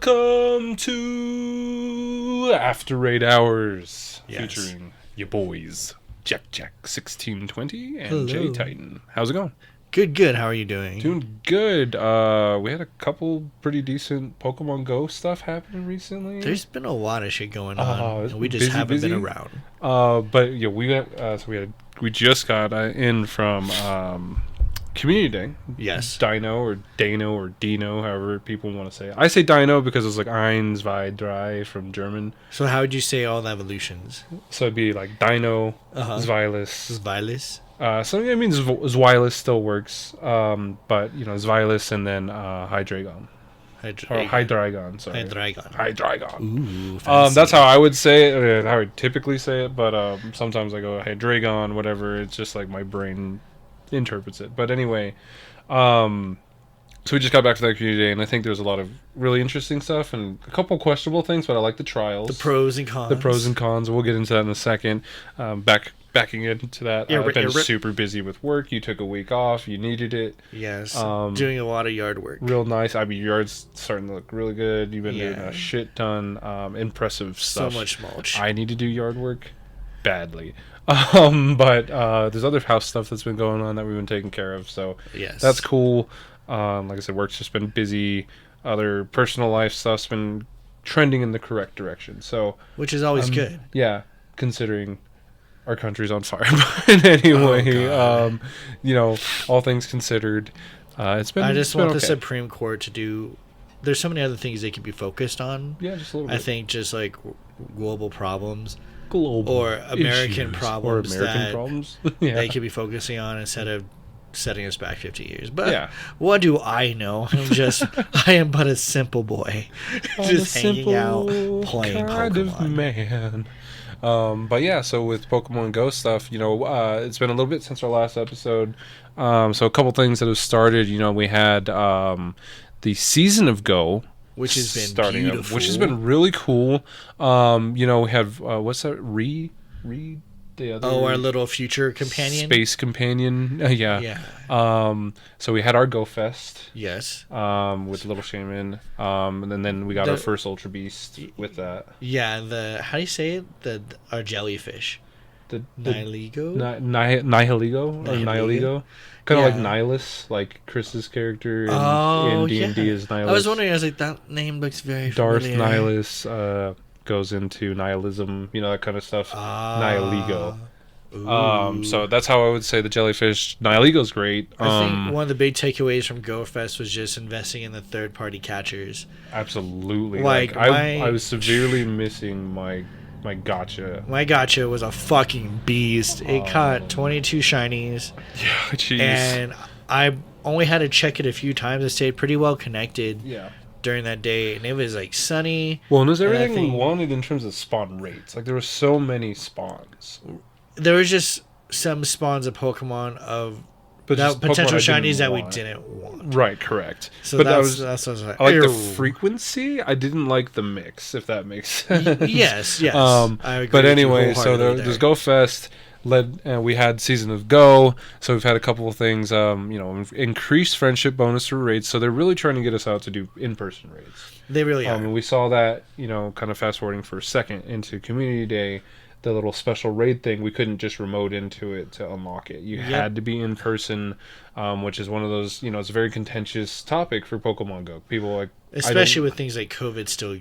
Welcome to After 8 Hours, featuring your boys, JackJack1620 and JayTi7N. How's it going? Good. How are you doing? Doing good. We had a couple pretty decent Pokemon Go stuff happening recently. There's been a lot of shit going on. And we just busy, haven't been around. But yeah, we just got in from Community Day. Yes. Deino or Dino, however people want to say it. I say Deino because it's like Eins, Zwei, Drei from German. So how would you say all the evolutions? So it'd be like Deino, Zweilous. So I mean, Zweilous still works, but you know, Zweilous and then Hydreigon. Hydreigon, sorry. Hydreigon. Ooh, that's how I would say it, how I typically say it, but sometimes I go Hydreigon, whatever. It's just like my brain interprets it. But anyway, so we just got back to that Community Day, and I think there's a lot of really interesting stuff and a couple questionable things, but I like the trials. The pros and cons. We'll get into that in a second. Backing into that, I've been super busy with work. You took a week off. You needed it. Yes. Doing a lot of yard work. Real nice. I mean, your yard's starting to look really good. You've been doing a shit ton. Impressive stuff. So much mulch. I need to do yard work badly. But there's other house stuff that's been going on that we've been taking care of. So that's cool. Like I said, work's just been busy. Other personal life stuff's been trending in the correct direction. So which is always good. Yeah, considering our country's on fire. But anyway, you know, all things considered, it's been. I just want the Supreme Court to do. There's so many other things they could be focused on. Yeah, just a little bit. I think just like global problems, or American problems, they could be focusing on instead of setting us back 50 years. But what do I know? I am but a simple boy, just hanging out, playing kind Pokemon. Of man. But yeah, so with Pokemon Go stuff, you know, it's been a little bit since our last episode. So a couple things that have started. You know, we had the season of Go, which has been beautiful, which has been really cool. You know, we had what's that? The other our little future companion, space companion. So we had our Go Fest. Yes. With Little Shaman. And then we got our first Ultra Beast with that. Yeah. How do you say it? Our jellyfish. The Nihiligo? Nihiligo? Kind of like Nihilus, like Chris's character in D&D is Nihilus. I was wondering, I was like, that name looks very Darth familiar. Nihilus goes into nihilism, you know, that kind of stuff. Nihiligo. So that's how I would say the jellyfish. Nihiligo's great. I think one of the big takeaways from GoFest was just investing in the third-party catchers. Absolutely. Like I was severely missing my gotcha. My gotcha was a fucking beast. It caught 22 shinies. Yeah, jeez. And I only had to check it a few times. It stayed pretty well connected. Yeah. During that day, and it was like sunny. Well, and it was everything we wanted in terms of spawn rates. Like there were so many spawns. There was just some spawns of Pokemon potential shinies that we didn't want. Right, correct. So but that's what I was like. I like the frequency. I didn't like the mix, if that makes sense. Yes. I agree but anyway, so there's Go Fest. We had Season of Go, so we've had a couple of things, you know, increased friendship bonus for raids, so they're really trying to get us out to do in-person raids. They really are. And we saw that, you know, kind of fast-forwarding for a second into Community Day, the little special raid thing, we couldn't just remote into it to unlock it. You had to be in person, which is one of those, you know, it's a very contentious topic for Pokemon Go. People like... Especially with things like COVID still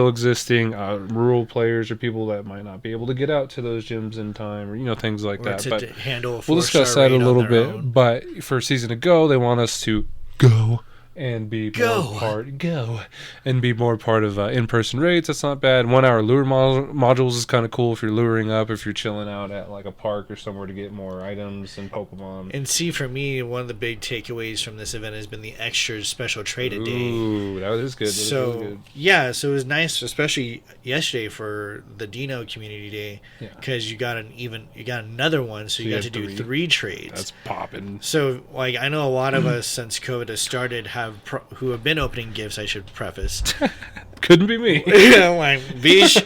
existing. Rural players or people that might not be able to get out to those gyms in time, or, you know, things like that. But handle a we'll discuss that a little bit. But for Season to Go, they want us to go and be more part of in-person raids. That's not bad. 1 hour lure modules is kind of cool if you're luring up, if you're chilling out at like a park or somewhere to get more items and Pokemon. And see, for me, one of the big takeaways from this event has been the extra special trade a day. Ooh, that is good. So it was nice, especially yesterday for the Deino Community Day, because you got another one, so you got to do 3 trades. That's popping. So like I know a lot of us since COVID has started who have been opening gifts. I should preface. Couldn't be me. Like Bish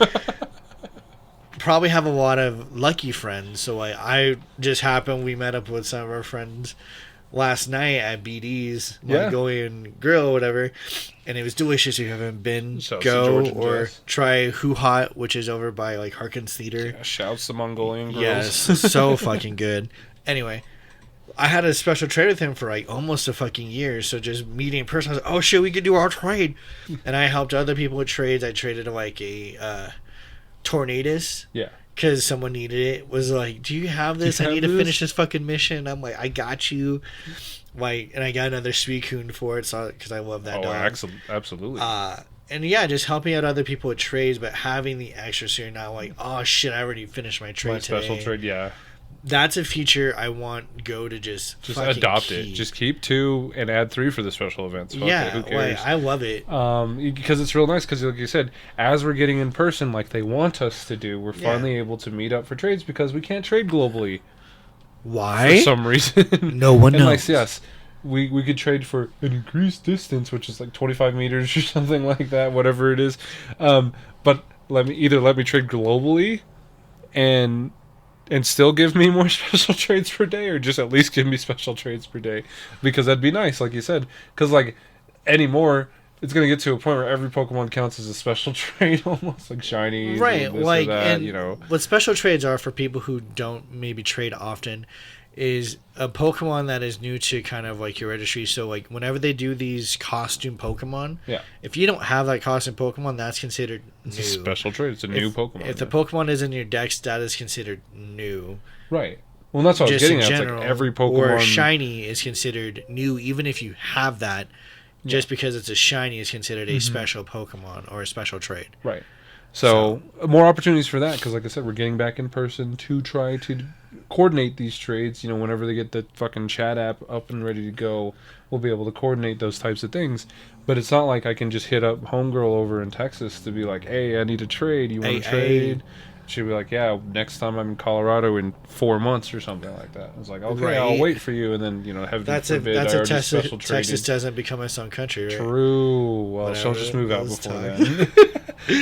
probably have a lot of lucky friends. So I just happened we met up with some of our friends last night at BD's, Mongolian Grill or whatever, and it was delicious. If you haven't been, go or try Who Hot, which is over by like Harkins Theater. Yeah, shouts to Mongolian Grills. Yes, so fucking good. Anyway, I had a special trade with him for like almost a fucking year. So just meeting in person, I was like, oh shit, we could do our trade. And I helped other people with trades. I traded like a Tornadus. Yeah. Because someone needed it. Was like, do you have this? I need to finish this fucking mission. I'm like, I got you. Like, and I got another Suicune for it, so because I love that dog. Absolutely. And yeah, just helping out other people with trades, but having the extra, so you're not like, oh shit, I already finished my trade today. Special trade, yeah. That's a feature I want Go to just adopt it. Just keep 2 and add 3 for the special events. Fuck it, who cares? Like, I love it. Because it's real nice. Because like you said, as we're getting in person, like they want us to do, we're finally able to meet up for trades because we can't trade globally. Why? For some reason. No one knows. Like, yes, we could trade for an increased distance, which is like 25 meters or something like that, whatever it is. But let me trade globally, and still give me more special trades per day, or just at least give me special trades per day, because that'd be nice, like you said. Because like anymore, it's gonna get to a point where every Pokemon counts as a special trade, almost like shiny, right? Like, that, and what special trades are for people who don't maybe trade often is a Pokemon that is new to kind of like your registry. So like whenever they do these costume Pokemon, if you don't have that costume Pokemon, that's considered new. It's a special trade. It's a new Pokemon. If the Pokemon is in your dex, that is considered new. Right. Well, that's what I was getting at. It's like every Pokemon or shiny is considered new, even if you have that. Just because it's a shiny is considered a special Pokemon or a special trade. Right. So more opportunities for that, because like I said, we're getting back in person to try to coordinate these trades. Whenever they get the fucking chat app up and ready to go, we'll be able to coordinate those types of things. But it's not like I can just hit up homegirl over in Texas to be like, hey, I need a trade. You want to trade? She'd be like, yeah, next time I'm in Colorado in 4 months or something like that. I was like, okay, I'll wait for you. And then, heaven forbid, that's I a already special traded. Texas doesn't become its own country, right? True. Well, she'll just move out before then.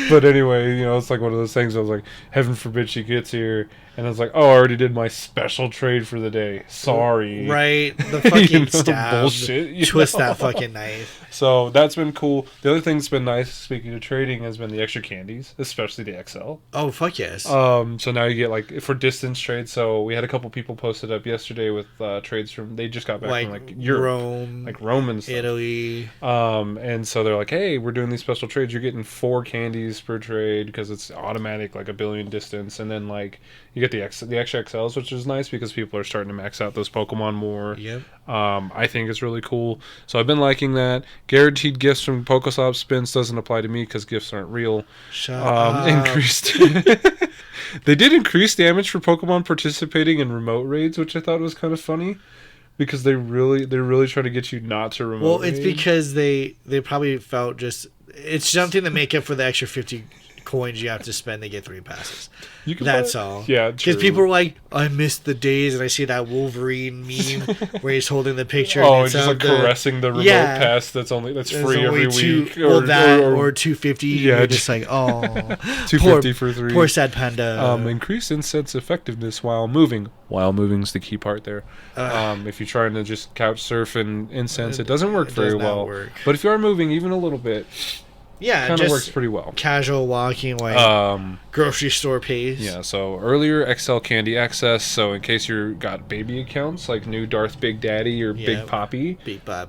But anyway, it's like one of those things. I was like, heaven forbid she gets here. And I was like, oh, I already did my special trade for the day. Sorry. Right. The fucking stab. Bullshit. Twist that fucking knife. So that's been cool. The other thing that's been nice, speaking of trading, has been the extra candies, especially the XL. Oh, fuck yes. So now you get, like, for distance trades. So we had a couple people posted up yesterday with trades from, they just got back from, like, Europe. Rome. Like, Rome and stuff. Italy. And so they're like, hey, we're doing these special trades. You're getting 4 candies per trade because it's automatic, like, 1 billion distance. And then, like, you get the extra XLs, which is nice because people are starting to max out those Pokemon more. Yep. I think it's really cool. So I've been liking that. Guaranteed gifts from Pokestop spins doesn't apply to me because gifts aren't real. Shut up. Increased. They did increase damage for Pokemon participating in remote raids, which I thought was kind of funny. Because they're really trying to get you not to remote. Well, it's because they probably felt it's something to make up for the extra 50 coins you have to spend to get 3 passes. That's all. Yeah, because people are like, I missed the days, and I see that Wolverine meme where he's holding the picture. And just like caressing the remote pass that's free every week. Or 250. Yeah, you're just like, oh, 250 for 3. Poor sad panda. Increase incense effectiveness while moving. While moving's the key part there. If you're trying to just couch surf and incense, it doesn't work very well. But if you are moving even a little bit. Yeah, kind of works pretty well. Casual walking, like grocery store pace. Yeah, so earlier XL candy access. So in case you got baby accounts like new Darth Big Daddy or Big Poppy,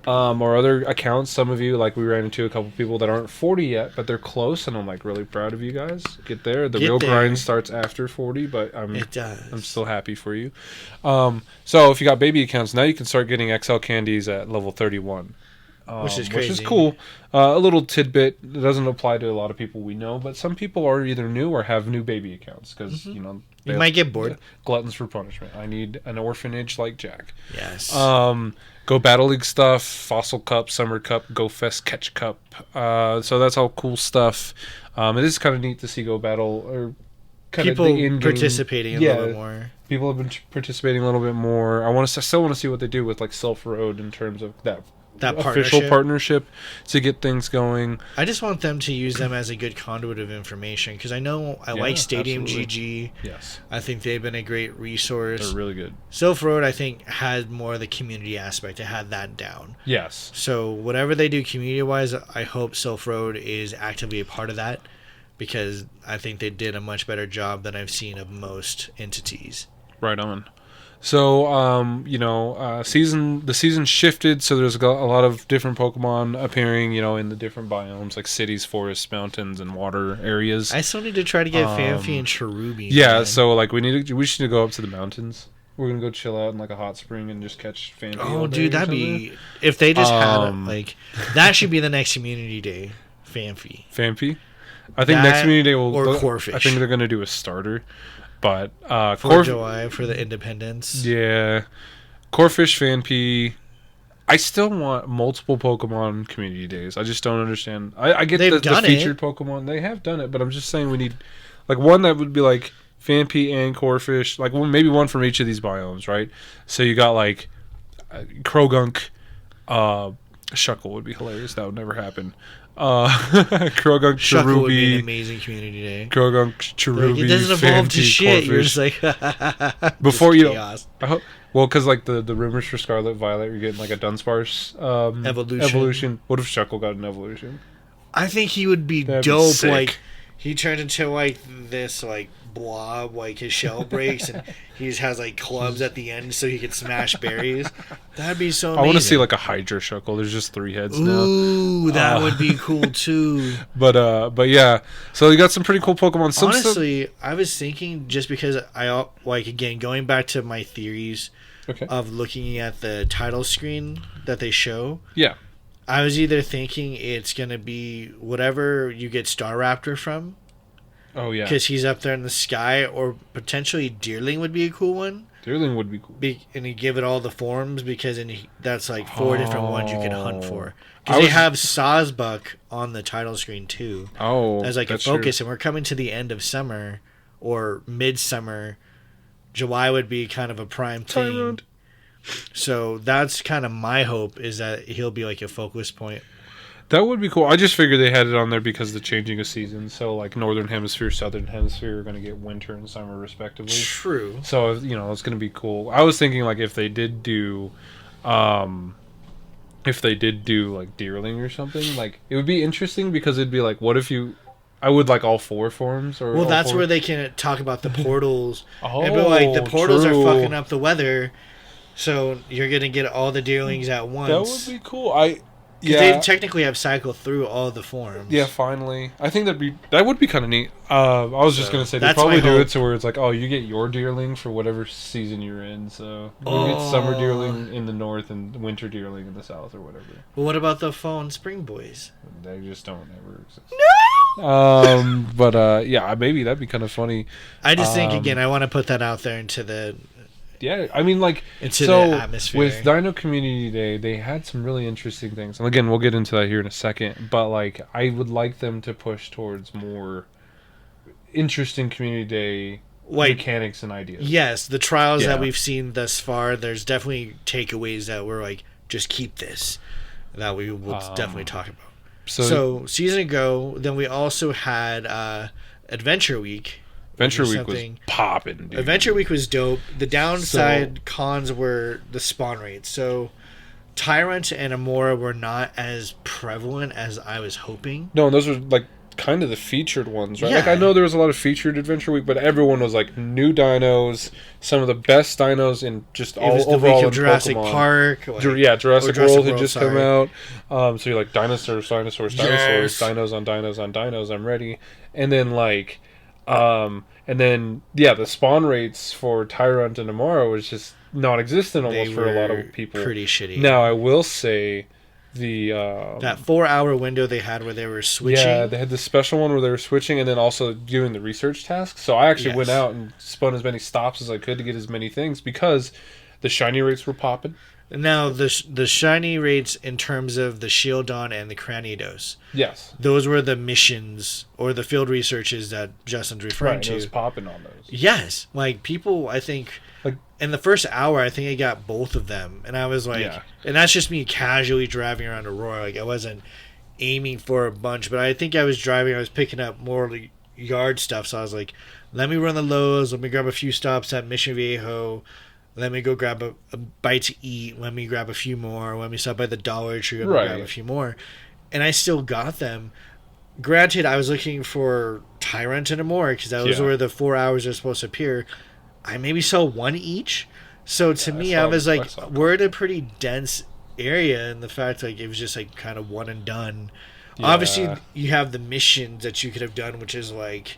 or other accounts, some of you, like we ran into a couple people that aren't 40 yet, but they're close, and I'm like really proud of you guys. Get there. The real grind starts after 40, but I'm still happy for you. So if you got baby accounts, now you can start getting XL candies at level 31. Which is crazy. Which is cool. A little tidbit. It doesn't apply to a lot of people we know, but some people are either new or have new baby accounts because you might get bored. Gluttons for punishment. I need an orphanage like Jack. Yes. Go Battle League stuff. Fossil Cup, Summer Cup, Go Fest, Catch Cup. So that's all cool stuff. It is kind of neat to see Go Battle or people participating a little bit more. People have been participating a little bit more. I still want to see what they do with like Silph Road in terms of that that official partnership to get things going. I just want them to use them as a good conduit of information, because I know I like Stadium absolutely. GG. Yes. I think they've been a great resource. They're really good. Silph Road, I think, had more of the community aspect. It had that down. Yes. So whatever they do community-wise, I hope Silph Road is actively a part of that, because I think they did a much better job than I've seen of most entities. Right on. So, the season shifted, so there's a lot of different Pokemon appearing, in the different biomes, like cities, forests, mountains, and water areas. I still need to try to get Phanpy and Cherubi. Yeah, so, like, we should go up to the mountains. We're gonna go chill out in, like, a hot spring and just catch Phanpy. Oh, dude, that'd be... If they just had, that should be the next community day, Phanpy. Phanpy? I think next community day or Corphish. I think they're gonna do a starter. But for July, for the Independence. Yeah. Corphish, Phanpy. I still want multiple Pokemon community days. I just don't understand. I get the featured Pokemon. They have done it, but I'm just saying we need like one that would be like Phanpy and Corphish. Like maybe one from each of these biomes, right? So you got like Krogunk. Shuckle would be hilarious. That would never happen. Krogunk, Shuckle would be Cherubi, an amazing community day. Krogunk, Cherubi, like, it doesn't evolve Phanpy, to shit. Corphish. You're just like before you. Chaos. I hope. Well, because like the rumors for Scarlet Violet, you're getting like a Dunsparce evolution. What if Shuckle got an evolution? I think he would be That'd dope. be sick. Like he turned into like this like blob, like his shell breaks and he just has like clubs at the end so he can smash berries. That'd be so amazing. I want to see like a Hydra Shuckle. There's just 3 heads now. Ooh, that would be cool too. But yeah. So you got some pretty cool Pokemon. Honestly, I was thinking, just because I like, again, going back to my theories of looking at the title screen that they show. Yeah. I was either thinking it's going to be whatever you get Staraptor from. Oh, yeah. Because he's up there in the sky, or potentially Deerling would be a cool one. Deerling would be cool. And you give it all the forms, because that's like 4 different ones you can hunt for. Because they have Sawsbuck on the title screen too. Oh, as like a focus, and we're coming to the end of summer or midsummer. July would be kind of a prime thing. So that's kind of my hope, is that he'll be like a focus point. That would be cool. I just figured they had it on there because of the changing of seasons. So, like, Northern Hemisphere, Southern Hemisphere are going to get winter and summer, respectively. True. So, it's going to be cool. I was thinking, like, if they did do, like, Deerling or something, like, it would be interesting, because it'd be like, what if you... I would like all 4 forms. Or well, that's where they can talk about the portals. And be like, the portals are fucking up the weather, so you're going to get all the Deerlings at once. That would be cool. Because they technically have cycled through all the forms. Yeah, finally. I think that would be kind of neat. I was just gonna say they probably do it to where it's like, oh, you get your Deerling for whatever season you're in. So you get summer Deerling in the north and winter Deerling in the south, or whatever. Well, what about the fall and spring boys? They just don't ever exist. No. But yeah, maybe that'd be kind of funny. I just think, again, I want to put that out there into the. Yeah, I mean, like, into the atmosphere. With Deino Community Day, they had some really interesting things. And again, we'll get into that here in a second. But, like, I would like them to push towards more interesting Community Day mechanics and ideas. Yes, the trials that we've seen thus far, there's definitely takeaways that we're like, just keep this, that we will definitely talk about. So, season ago, then we also had Adventure Week. Adventure Week was popping, dude. Adventure Week was dope. The downside cons were the spawn rates. So Tyrant and Amora were not as prevalent as I was hoping. No, those were like kind of the featured ones, right? Yeah. Like, I know there was a lot of featured Adventure Week, but everyone was like new dinos, some of the best dinos in just all overall. It was the week of Jurassic Pokemon. Park. Jurassic World had just come out. So you're like dinosaurs, dinos on dinos. I'm ready. And then like. The spawn rates for Tyrant and Amara was just non-existent almost for a lot of people. Pretty shitty. Now, I will say the... that 4-hour window they had where they were switching. Yeah, they had the special one where they were switching and then also doing the research task. So I actually went out and spun as many stops as I could to get as many things because the shiny rates were popping. Now, the shiny rates in terms of the Shieldon and the Cranidos. Yes. Those were the missions or the field researches that Justin's referring to. It was popping on those. Yes. Like, people, I think... in the first hour, I think I got both of them, and I was like, and that's just me casually driving around Aurora. Like I wasn't aiming for a bunch, but I think I was picking up more like yard stuff. So I was like, let me run the Lowe's, let me grab a few stops at Mission Viejo, let me go grab a bite to eat, let me grab a few more, let me stop by the Dollar Tree, let me grab a few more, and I still got them. Granted, I was looking for Tyrant and Amore because that was where the 4 hours are supposed to appear. I maybe saw one each. So to me, I was like, we're in a pretty dense area, and the fact like it was just like kind of one and done. Yeah. Obviously, you have the missions that you could have done, which is like,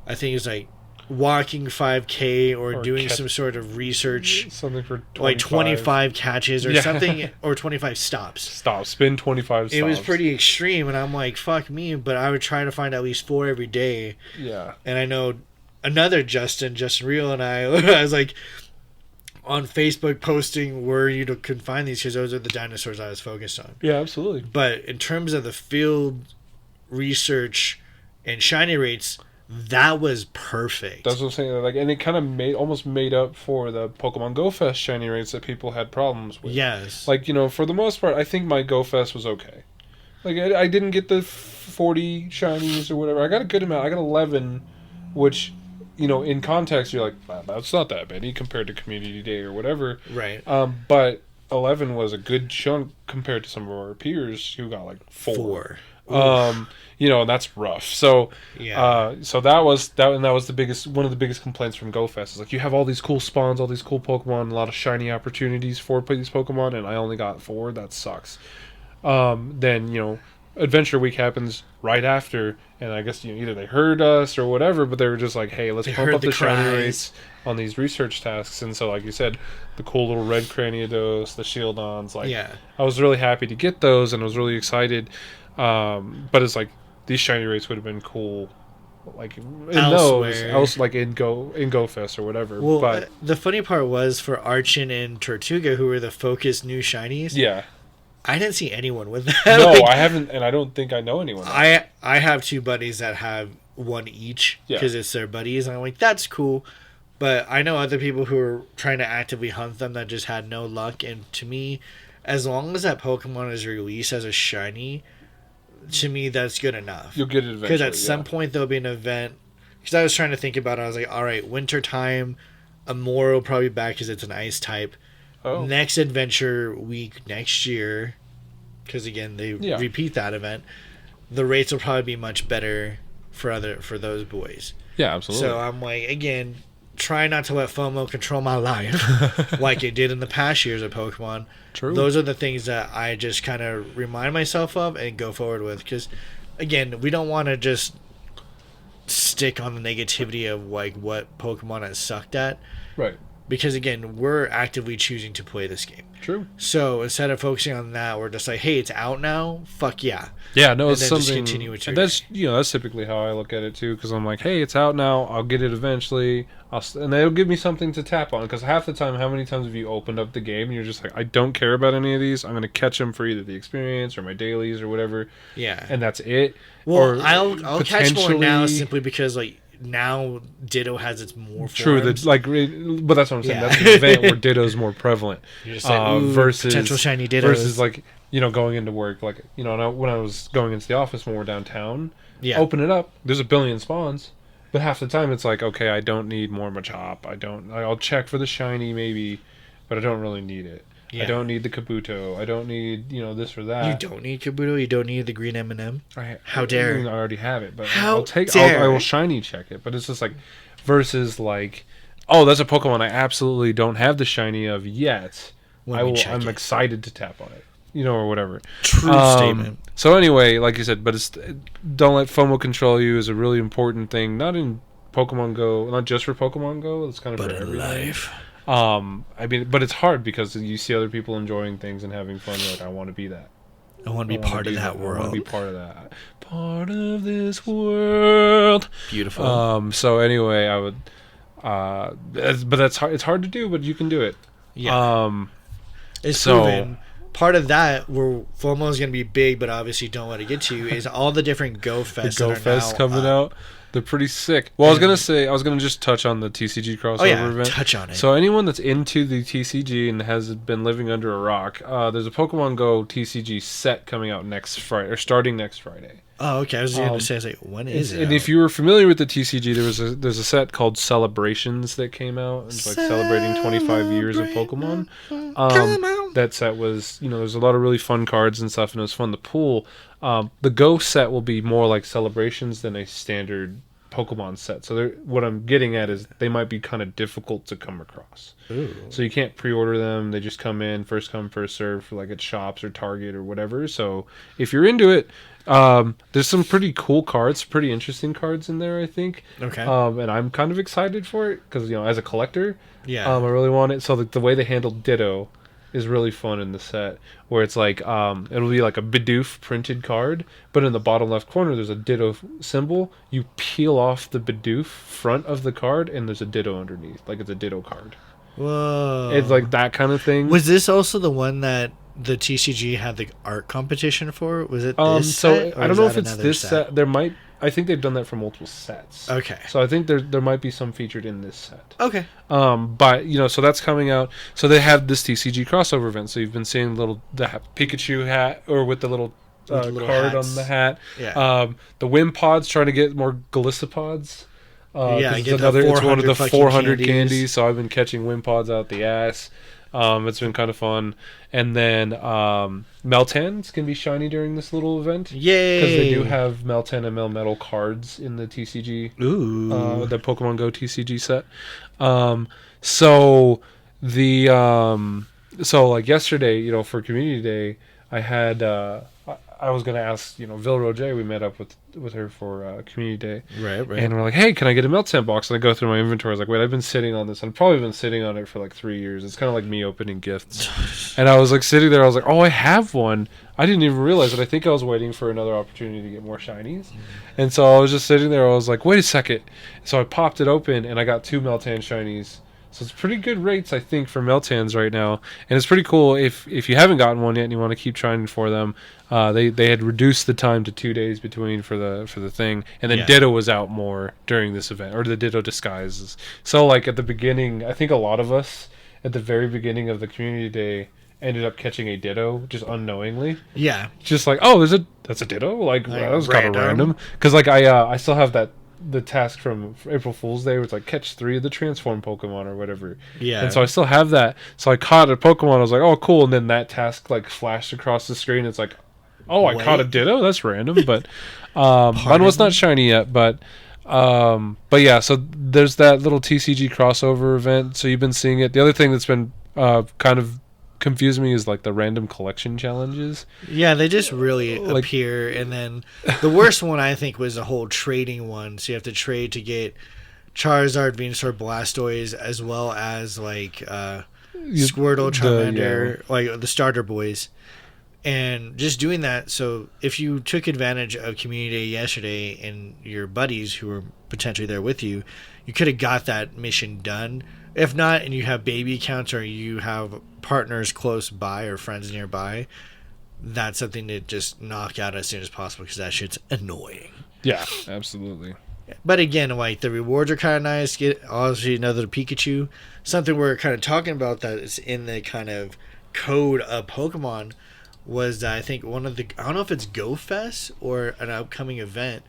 I think it's like walking 5K or doing some sort of research, something for 25. Like 25 catches or something, or 25 stops. Spin 25 stops. It was pretty extreme, and I'm like, fuck me, but I would try to find at least 4 every day. Yeah. And I know another Justin Real, and I was like on Facebook posting where you can find these because those are the dinosaurs I was focused on. Yeah, absolutely. But in terms of the field research and shiny rates, that was perfect. That's what I'm saying. Like, and it kind of almost made up for the Pokemon Go Fest shiny rates that people had problems with. Yes. Like, for the most part, I think my Go Fest was okay. Like, I didn't get the 40 shinies or whatever. I got a good amount. I got 11, which, in context, you're like, wow, that's not that many compared to Community Day or whatever. Right. But 11 was a good chunk compared to some of our peers who got like 4. And that's rough. So, so that was one of the biggest complaints from GoFest. Is like, you have all these cool spawns, all these cool Pokemon, a lot of shiny opportunities for these Pokemon, and I only got 4. That sucks. Then Adventure Week happens right after, and I guess either they heard us or whatever, but they were just like, hey, let's pump up the shiny rates on these research tasks. And so, like you said, the cool little red Craniados, the Shieldons, I was really happy to get those, and I was really excited. But it's like, these shiny rates would have been cool, like in those, like in Go Fest or whatever. Well, but the funny part was for Archon and Tortuga, who were the focused new shinies. Yeah, I didn't see anyone with that. No, I haven't, and I don't think I know anyone. I have 2 buddies that have 1 each because it's their buddies, and I'm like, that's cool. But I know other people who are trying to actively hunt them that just had no luck. And to me, as long as that Pokemon is released as a shiny, to me, that's good enough. You'll get it eventually. Because at some point, there'll be an event. Because I was trying to think about it. I was like, all right, winter time, Amore will probably be back because it's an ice type. Oh. Next Adventure Week next year, because again, they repeat that event, the rates will probably be much better for those boys. Yeah, absolutely. So I'm like, again, try not to let FOMO control my life like it did in the past years of Pokemon. True. Those are the things that I just kind of remind myself of and go forward with. Because, again, we don't want to just stick on the negativity of like what Pokemon has sucked at. Right. Because, again, we're actively choosing to play this game. True. So instead of focusing on that, we're just like, hey, it's out now. Fuck yeah. Yeah, no, it's then something. Just continue with and that's that's typically how I look at it too. Because I'm like, hey, it's out now. I'll get it eventually. And they'll give me something to tap on. Because half the time, how many times have you opened up the game and you're just like, I don't care about any of these. I'm gonna catch them for either the experience or my dailies or whatever. Yeah. And that's it. Well, or I'll catch more now simply because like. Now Ditto has its more true forms. But that's what I'm saying. That's the event where Ditto's more prevalent. You're just like, versus potential shiny Dittos versus like going into work, like when I was going into the office when we're downtown, open it up, there's a billion spawns, but half the time it's like, okay, I don't need more Machop, I'll check for the shiny maybe, but I don't really need it. I don't need the Kabuto. I don't need this or that. You don't need Kabuto. You don't need the green M&M. How dare! I already have it, but I'll dare! I will shiny check it. But it's just like versus like, oh, that's a Pokemon I absolutely don't have the shiny of yet. I'm excited to tap on it, or whatever. True statement. So anyway, like you said, but don't let FOMO control you is a really important thing. Not in Pokemon Go, not just for Pokemon Go. It's kind of but for in everything. life. But it's hard because you see other people enjoying things and having fun. You're like, I want to be that. I want to be part of that world. I want to be part of that. Part of this world. Beautiful. So anyway, I would. But that's hard. It's hard to do, but you can do it. Yeah. It's proven. Part of that, where FOMO is going to be big, but obviously don't let it get to you, is all the different Go Fests. The Go Fests coming out. They're pretty sick. Well, I was gonna just touch on the TCG crossover event. Touch on it. So anyone that's into the TCG and has been living under a rock, there's a Pokemon Go TCG set coming out next Friday, or starting next Friday. Oh, okay. I was going to say, when is it? And if you were familiar with the TCG, there's a set called Celebrations that came out. It's like celebrating 25 years of Pokemon. That set was, there's a lot of really fun cards and stuff, and it was fun to pool. The Go set will be more like Celebrations than a standard Pokemon set. So what I'm getting at is they might be kind of difficult to come across. Ooh. So you can't pre-order them. They just come in, first come, first serve, for like at shops or Target or whatever. So if you're into it, there's some pretty cool cards, pretty interesting cards in there, I think. Okay. And I'm kind of excited for it because, as a collector, yeah, I really want it. So the way they handled Ditto is really fun in the set, where it's like it'll be like a Bidoof printed card, but in the bottom left corner there's a Ditto symbol. You peel off the Bidoof front of the card and there's a Ditto underneath, like it's a Ditto card. Whoa. It's like that kind of thing. Was this also the one that the TCG had the art competition for? Was it this set? I don't know if it's this set. I think they've done that for multiple sets. Okay. So I think there might be some featured in this set. Okay. But so that's coming out. So they have this TCG crossover event. So you've been seeing the Pikachu hat, or with the little card hats on the hat. Yeah. The Wimpod's trying to get more Gallipods. It's one of the 400 candies. So I've been catching Wimpods out the ass. It's been kind of fun. And then Meltans can be shiny during this little event. Yay! Because they do have Meltan and Melmetal cards in the TCG. Ooh. The Pokemon Go TCG set. So like yesterday, for Community Day, I had... I was gonna ask, Vilro J. We met up with her for Community Day, right? And we're like, hey, can I get a Meltan box? And I go through my inventory. I was like, wait, I've been sitting on this. I've probably been sitting on it for like 3 years. It's kind of like me opening gifts. And I was like sitting there. I was like, oh, I have one. I didn't even realize it. I think I was waiting for another opportunity to get more shinies. And so I was just sitting there. I was like, wait a second. So I popped it open and I got 2 Meltan shinies. So it's pretty good rates, I think, for Meltans right now, and it's pretty cool. If you haven't gotten one yet and you want to keep trying for them, they had reduced the time to 2 days between for the thing, and then Ditto was out more during this event, or the Ditto disguises. So like at the beginning, I think a lot of us at the very beginning of the Community Day ended up catching a Ditto just unknowingly. Yeah, just like, oh, that's a Ditto. Like that was kind of random, because like I still have the task from April Fool's Day, where it's like catch 3 of the transform Pokemon or whatever. Yeah. And so I still have that. So I caught a Pokemon. I was like, oh, cool. And then that task like flashed across the screen. It's like, oh, I caught a Ditto. That's random. But mine was not shiny yet. But yeah. So there's that little TCG crossover event. So you've been seeing it. The other thing that's been kind of confused me is like the random collection challenges. Yeah, they just really appear. And then the worst one, I think, was the whole trading one. So you have to trade to get Charizard, Venusaur, Blastoise, as well as like Squirtle, Charmander, like the starter boys. And just doing that, so if you took advantage of Community Day yesterday and your buddies who were potentially there with you, you could have got that mission done. If not, and you have baby accounts or you have partners close by or friends nearby, that's something to just knock out as soon as possible, because that shit's annoying. Yeah, absolutely. But again, like, the rewards are kind of nice. Get obviously another Pikachu. Something we're kind of talking about that is in the kind of code of Pokemon was that I think I don't know if it's Go Fest or an upcoming event,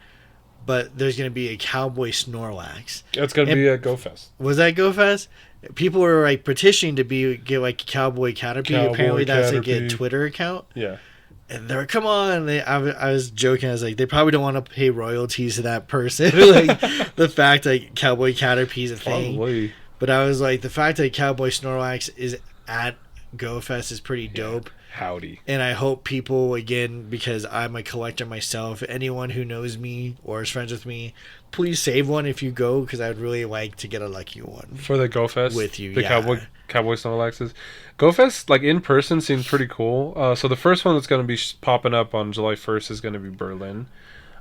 but there's going to be a Cowboy Snorlax. It's going to be a Go Fest. Was that Go Fest? People were like petitioning to get like Cowboy Caterpie. Apparently that's like a Twitter account. Yeah. And they're like, come on. I was joking. I was like, they probably don't want to pay royalties to that person. Like the fact that Cowboy Caterpie is a thing. Probably. But I was like, the fact that Cowboy Snorlax is at Go Fest is pretty dope. Howdy. And I hope people, again, because I'm a collector myself, anyone who knows me or is friends with me, please save one if you go, because I'd really like to get a lucky one. For the Go Fest? With you, the Cowboy Snorlaxes. Go Fest, like, in person seems pretty cool. So the first one that's going to be popping up on July 1st is going to be Berlin.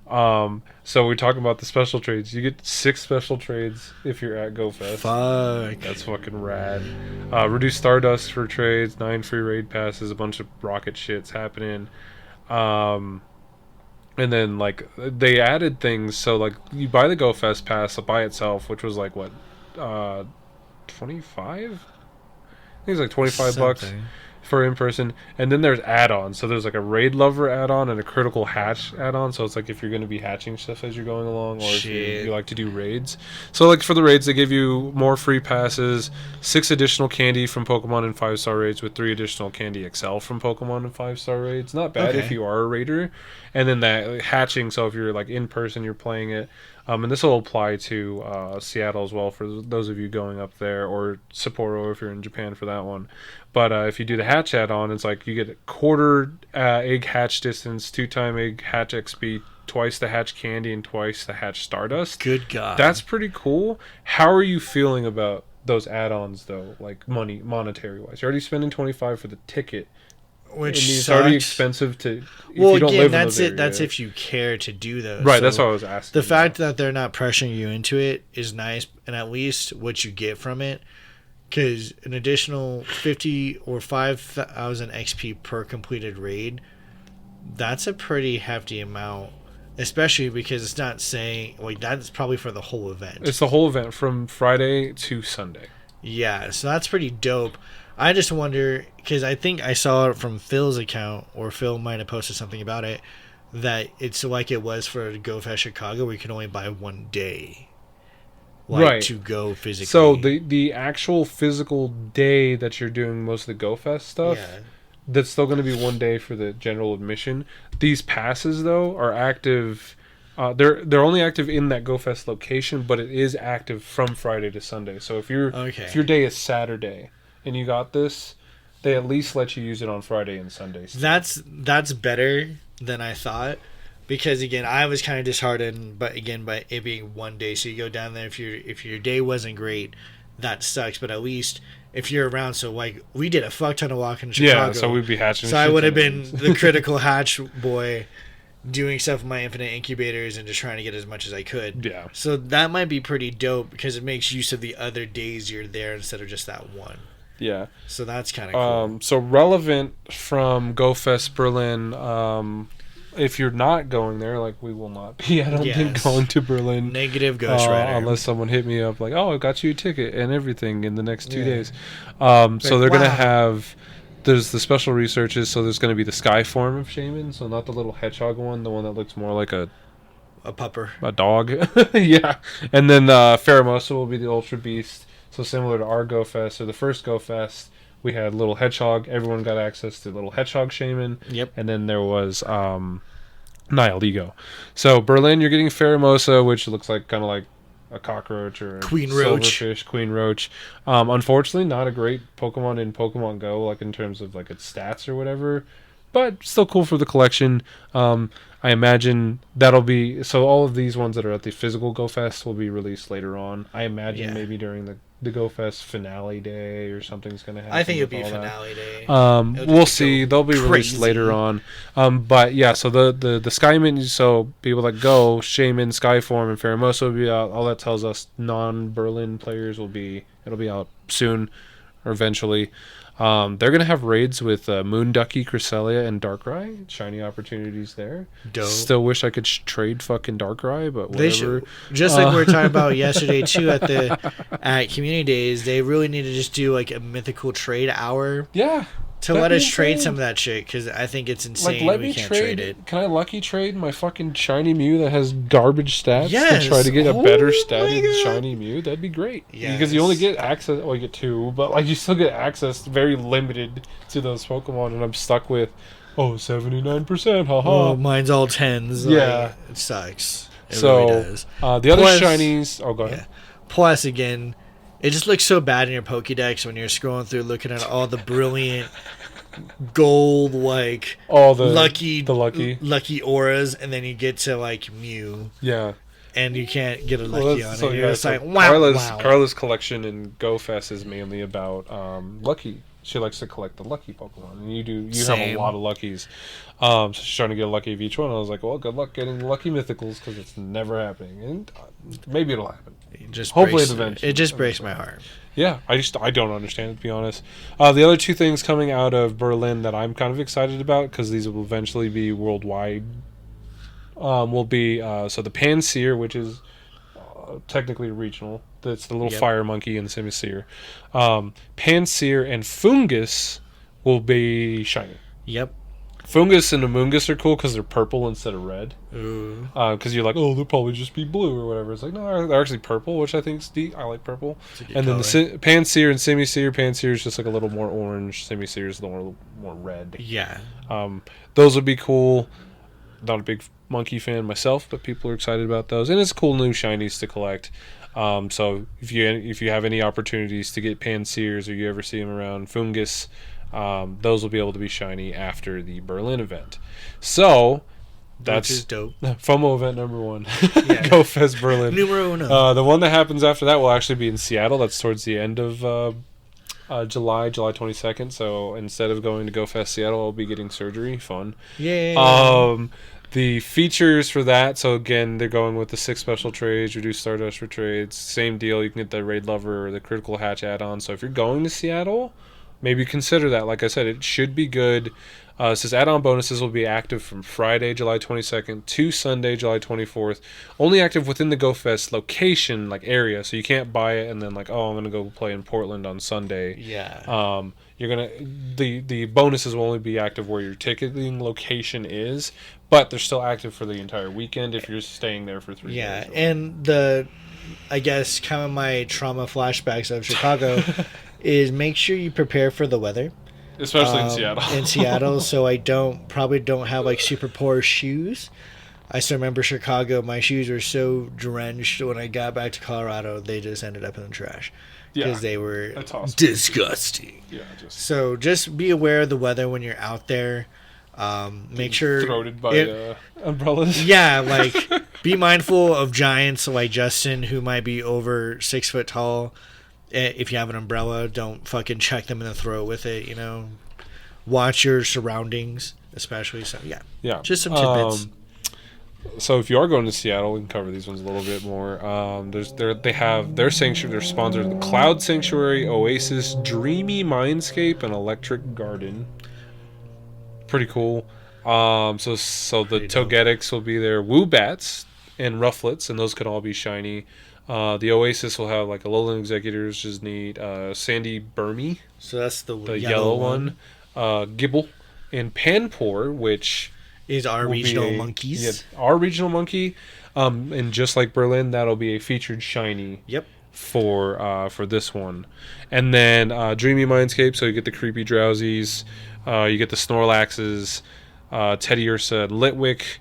So we're talking about the special trades. You get 6 special trades if you're at Go Fest. Fuck. That's fucking rad. Reduced Stardust for trades, 9 free raid passes, a bunch of rocket shits happening. And then like they added things, so like you buy the Go Fest pass by itself, which was like what, 25? I think it's like 25 bucks Something. for in person. And then there's add-ons. So there's like a raid lover add-on and a critical hatch add-on. So it's like if you're going to be hatching stuff as you're going along, or if you like to do raids. So like for the raids, they give you more free passes, 6 additional candy from Pokemon in 5-star raids, with 3 additional candy XL from Pokemon in 5-star raids. Not bad if you are a raider. And then that hatching. So if you're like in person, you're playing it. And this will apply to Seattle as well for those of you going up there, or Sapporo if you're in Japan for that one. But if you do the hatch add-on, it's like you get a quarter egg hatch distance, 2-time egg hatch XP, twice the hatch candy, and twice the hatch stardust. Good God. That's pretty cool. How are you feeling about those add-ons, though? Like monetary-wise. You're already spending $25 for the ticket. Which it's sucks. already expensive to. Well, you don't again, live that's in those it. That's areas. if you care to do those. Right. So that's what I was asking. the fact that they're not pressuring you into it is nice, and at least what you get from it, because an additional 50 or 5,000 XP per completed raid, that's a pretty hefty amount. Especially because it's not saying like that's probably for the whole event. It's the whole event from Friday to Sunday. Yeah, so that's pretty dope. I just wonder, because I think I saw it from Phil's account, or Phil might have posted something about it, that it's like it was for Go Fest Chicago, where you can only buy one day, like, right, to go physically. So the actual physical day that you're doing most of the Go Fest stuff, that's still going to be one day for the general admission. These passes, though, are active. They're only active in that Go Fest location, but it is active from Friday to Sunday. So if your day is Saturday and you got this, they at least let you use it on Friday and Sundays. That's better than I thought, because again, I was kind of disheartened, but again, by it being one day, so you go down there. If your day wasn't great, that sucks. But at least if you're around, so like we did a fuck ton of walking in Chicago. Yeah, so we'd be hatching. So I would have been the critical hatch boy, doing stuff with my infinite incubators and just trying to get as much as I could. Yeah. So that might be pretty dope, because it makes use of the other days you're there instead of just that one. Yeah. So that's kind of cool. So relevant from Go Fest Berlin. If you're not going there, like we will not be, I don't think, going to Berlin. Negative Ghost Rider. Unless someone hit me up like, oh, I got you a ticket and everything in the next 2 days. So they're going to have, there's the special researches, so there's going to be the sky form of Shaman, so not the little hedgehog one, the one that looks more like a pupper. A dog. Yeah. And then Pheromosa will be the Ultra Beast. So similar to our Go Fest, or the first Go Fest, we had little hedgehog. Everyone got access to little hedgehog shaman. Yep. And then there was Nihilego. So Berlin, you're getting Pheromosa, which looks like kind of like a cockroach or a Queen Roach. Silverfish, Queen Roach. Unfortunately, not a great Pokemon in Pokemon Go, like in terms of like its stats or whatever, but still cool for the collection. I imagine that'll be, so all of these ones that are at the physical Go Fest will be released later on. I imagine maybe during the Go Fest finale day or something's going to happen. I think it'll be a finale day. We'll see. They'll be released later on. But yeah, so the Skyman, so people that go, Shaman, Skyform, and Pheromosa will be out. All that tells us non-Berlin players it'll be out soon or eventually. They're going to have raids with Moon Ducky, Cresselia, and Darkrai. Shiny opportunities there. Dope. Still wish I could trade fucking Darkrai, but whatever. They should, just like we were talking about yesterday too at Community Days, they really need to just do like a mythical trade hour. Yeah. To let us trade some of that shit, because I think it's insane. Like, let we me can't trade it. Can I lucky trade my fucking shiny Mew that has garbage stats Yes. to try to get a better statted God. shiny Mew? That'd be great. Yes. Because you only get access, well, you get 2, but like you still get access very limited to those Pokemon, and I'm stuck with 79%, haha. Oh, mine's all 10s. Yeah. Like, it sucks. It So really does. The other Plus- shinies, go ahead. Yeah. Plus, again, it just looks so bad in your Pokédex when you're scrolling through looking at all the brilliant gold, like, All the lucky auras, and then you get to, like, Mew, Yeah. and you can't get a lucky on it. So, You're yeah, just so like, wow. Carla's collection in Go Fest is mainly about lucky. She likes to collect the lucky Pokemon, and you have a lot of luckies. So she's trying to get a lucky of each one. I was like, well, good luck getting the lucky mythicals, because it's never happening, and maybe it'll happen. Hopefully eventually. It just breaks my heart. Yeah, I don't understand, to be honest. The other 2 things coming out of Berlin that I'm kind of excited about, because these will eventually be worldwide will be so the Panseer, which is technically regional. That's the little fire monkey and the Simisear. Panseer and Fungus will be shiny. Yep. Fungus and Amoongus are cool because they're purple instead of red. Ooh. Because you're like, oh, they'll probably just be blue or whatever. It's like, no, they're actually purple, which I think is neat. I like purple. And then the Panseer and Simisear. Panseer is just like a little more orange. Simisear is a little more red. Yeah. Those would be cool. Not a big monkey fan myself, but people are excited about those. And it's cool new shinies to collect. So if you have any opportunities to get Panseers or you ever see them around, Fungus, those will be able to be shiny after the Berlin event. So that's which is dope. FOMO event number 1. Go Fest Berlin. Numero uno. The one that happens after that will actually be in Seattle. That's towards the end of July 22nd. So instead of going to Go Fest Seattle, I'll be getting surgery. Fun. Yeah. The features for that, so again, they're going with the 6 special trades, reduced Stardust for trades. Same deal, you can get the Raid Lover or the Critical Hatch add-on. So if you're going to Seattle, maybe consider that. Like I said, it should be good. It says add-on bonuses will be active from Friday, July 22nd to Sunday, July 24th. Only active within the GoFest location, like area. So you can't buy it and then like, oh, I'm gonna go play in Portland on Sunday. Yeah. You're gonna the bonuses will only be active where your ticketing location is, but they're still active for the entire weekend if you're staying there for 3 days. Yeah, and I guess kind of my trauma flashbacks of Chicago is make sure you prepare for the weather. Especially in Seattle. In Seattle, so I probably don't have like super poor shoes. I still remember Chicago. My shoes were so drenched when I got back to Colorado, they just ended up in the trash because they were disgusting. Yeah, so just be aware of the weather when you're out there. Make sure throated by umbrellas. Yeah, like be mindful of giants like Justin who might be over 6 foot tall. If you have an umbrella, don't fucking check them in the throat with it, Watch your surroundings, especially. So, yeah. Just some tidbits. So, if you are going to Seattle, we can cover these ones a little bit more. They have their sanctuary, their sponsors, the Cloud Sanctuary, Oasis, Dreamy Mindscape, and Electric Garden. Pretty cool. So the Togetics will be there, Woobats, and Rufflets, and those can all be shiny. The Oasis will have like Alolan Executors, which is neat. Sandy Burmy. So that's the yellow one. Gibble. And Panpour, which is our regional monkeys. Yeah, our regional monkey. And just like Berlin, that'll be a featured shiny. Yep. For this one. And then Dreamy Mindscape, so you get the creepy Drowsies. You get the Snorlaxes. Teddy Ursa, Litwick.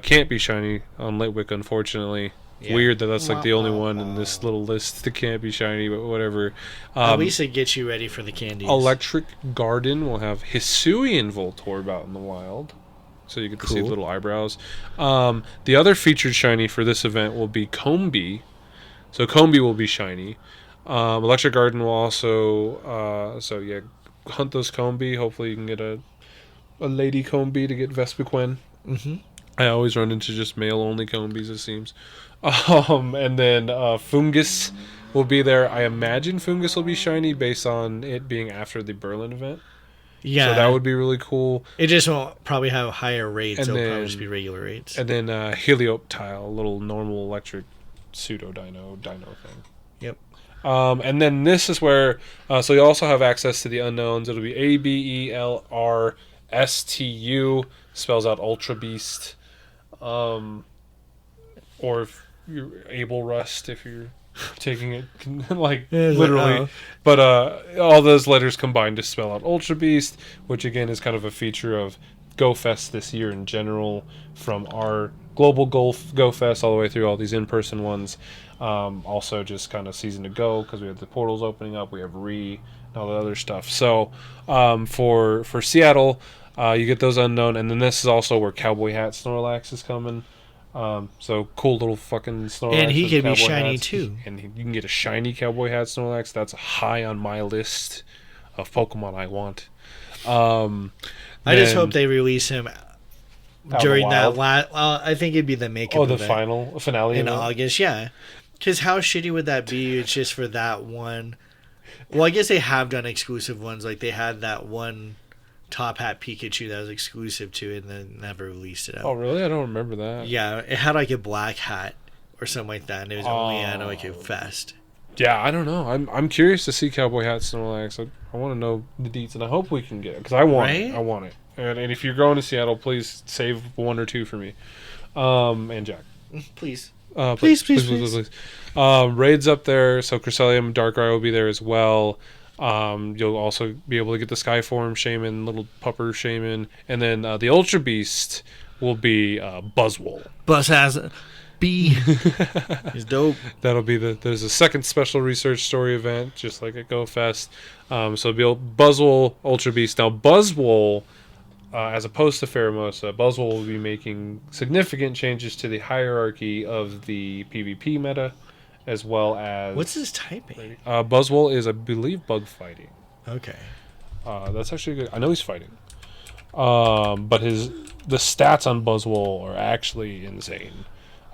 Can't be shiny on Litwick, unfortunately. Yeah. Weird that that's like the only one in this little list that can't be shiny, but whatever. At least it gets you ready for the candies. Electric Garden will have Hisuian Voltorb out in the wild, so you get to see little eyebrows. The other featured shiny for this event will be Combee, so Combee will be shiny. Electric Garden will also, hunt those Combee. Hopefully you can get a lady Combee to get Vespiquen. Mm-hmm. I always run into just male-only Combees, it seems. And then Fungus will be there. I imagine Fungus will be shiny based on it being after the Berlin event. Yeah. So that would be really cool. It just won't probably have higher rates. It'll probably just be regular rates. And then Helioptile, a little normal electric pseudo-dino thing. Yep. And then this is where... so you also have access to the unknowns. It'll be ABELRSTU. Spells out Ultra Beast. Or if you're Able Rust, if you're taking it literally. But all those letters combined to spell out Ultra Beast, which again is kind of a feature of Go Fest this year in general, from our global Go Fest all the way through all these in-person ones. Also just kind of season to go because we have the portals opening up, we have and all the other stuff. So for Seattle, you get those unknown, and then this is also where Cowboy Hat Snorlax is coming. So cool little fucking Snorlax. And he can be shiny hats. too. And you can get a shiny Cowboy Hat Snorlax. That's high on my list of Pokemon I want. I just hope they release him during that I think it'd be the makeup the finale in August, yeah. Because how shitty would that be? It's just for that one. Well, I guess they have done exclusive ones. Like they had that one Top Hat Pikachu that was exclusive to it and then never released it out. Oh, really? I don't remember that. Yeah, it had like a black hat or something like that, and it was only at like a fest. Yeah, I don't know. I'm curious to see Cowboy Hat Snorlax. I want to know the deets, and I hope we can get it because I want it. I want it. And if you're going to Seattle, please save 1 or 2 for me, and Jack. Please. Please. Raid's up there, so Cresselia and Darkrai will be there as well. You'll also be able to get the Skyform Shaman, little pupper Shaman, and then the Ultra Beast will be Buzzwole. Buzz has B. He's dope. That'll be there's a second special research story event, just like at Go Fest. So it'll be Buzzwole, Ultra Beast. Now Buzzwole, as opposed to Pheromosa, Buzzwole will be making significant changes to the hierarchy of the PvP meta, as well as... What's his typing? Buzzwole is, I believe, bug fighting. Okay. That's actually good. I know he's fighting. But the stats on Buzzwole are actually insane.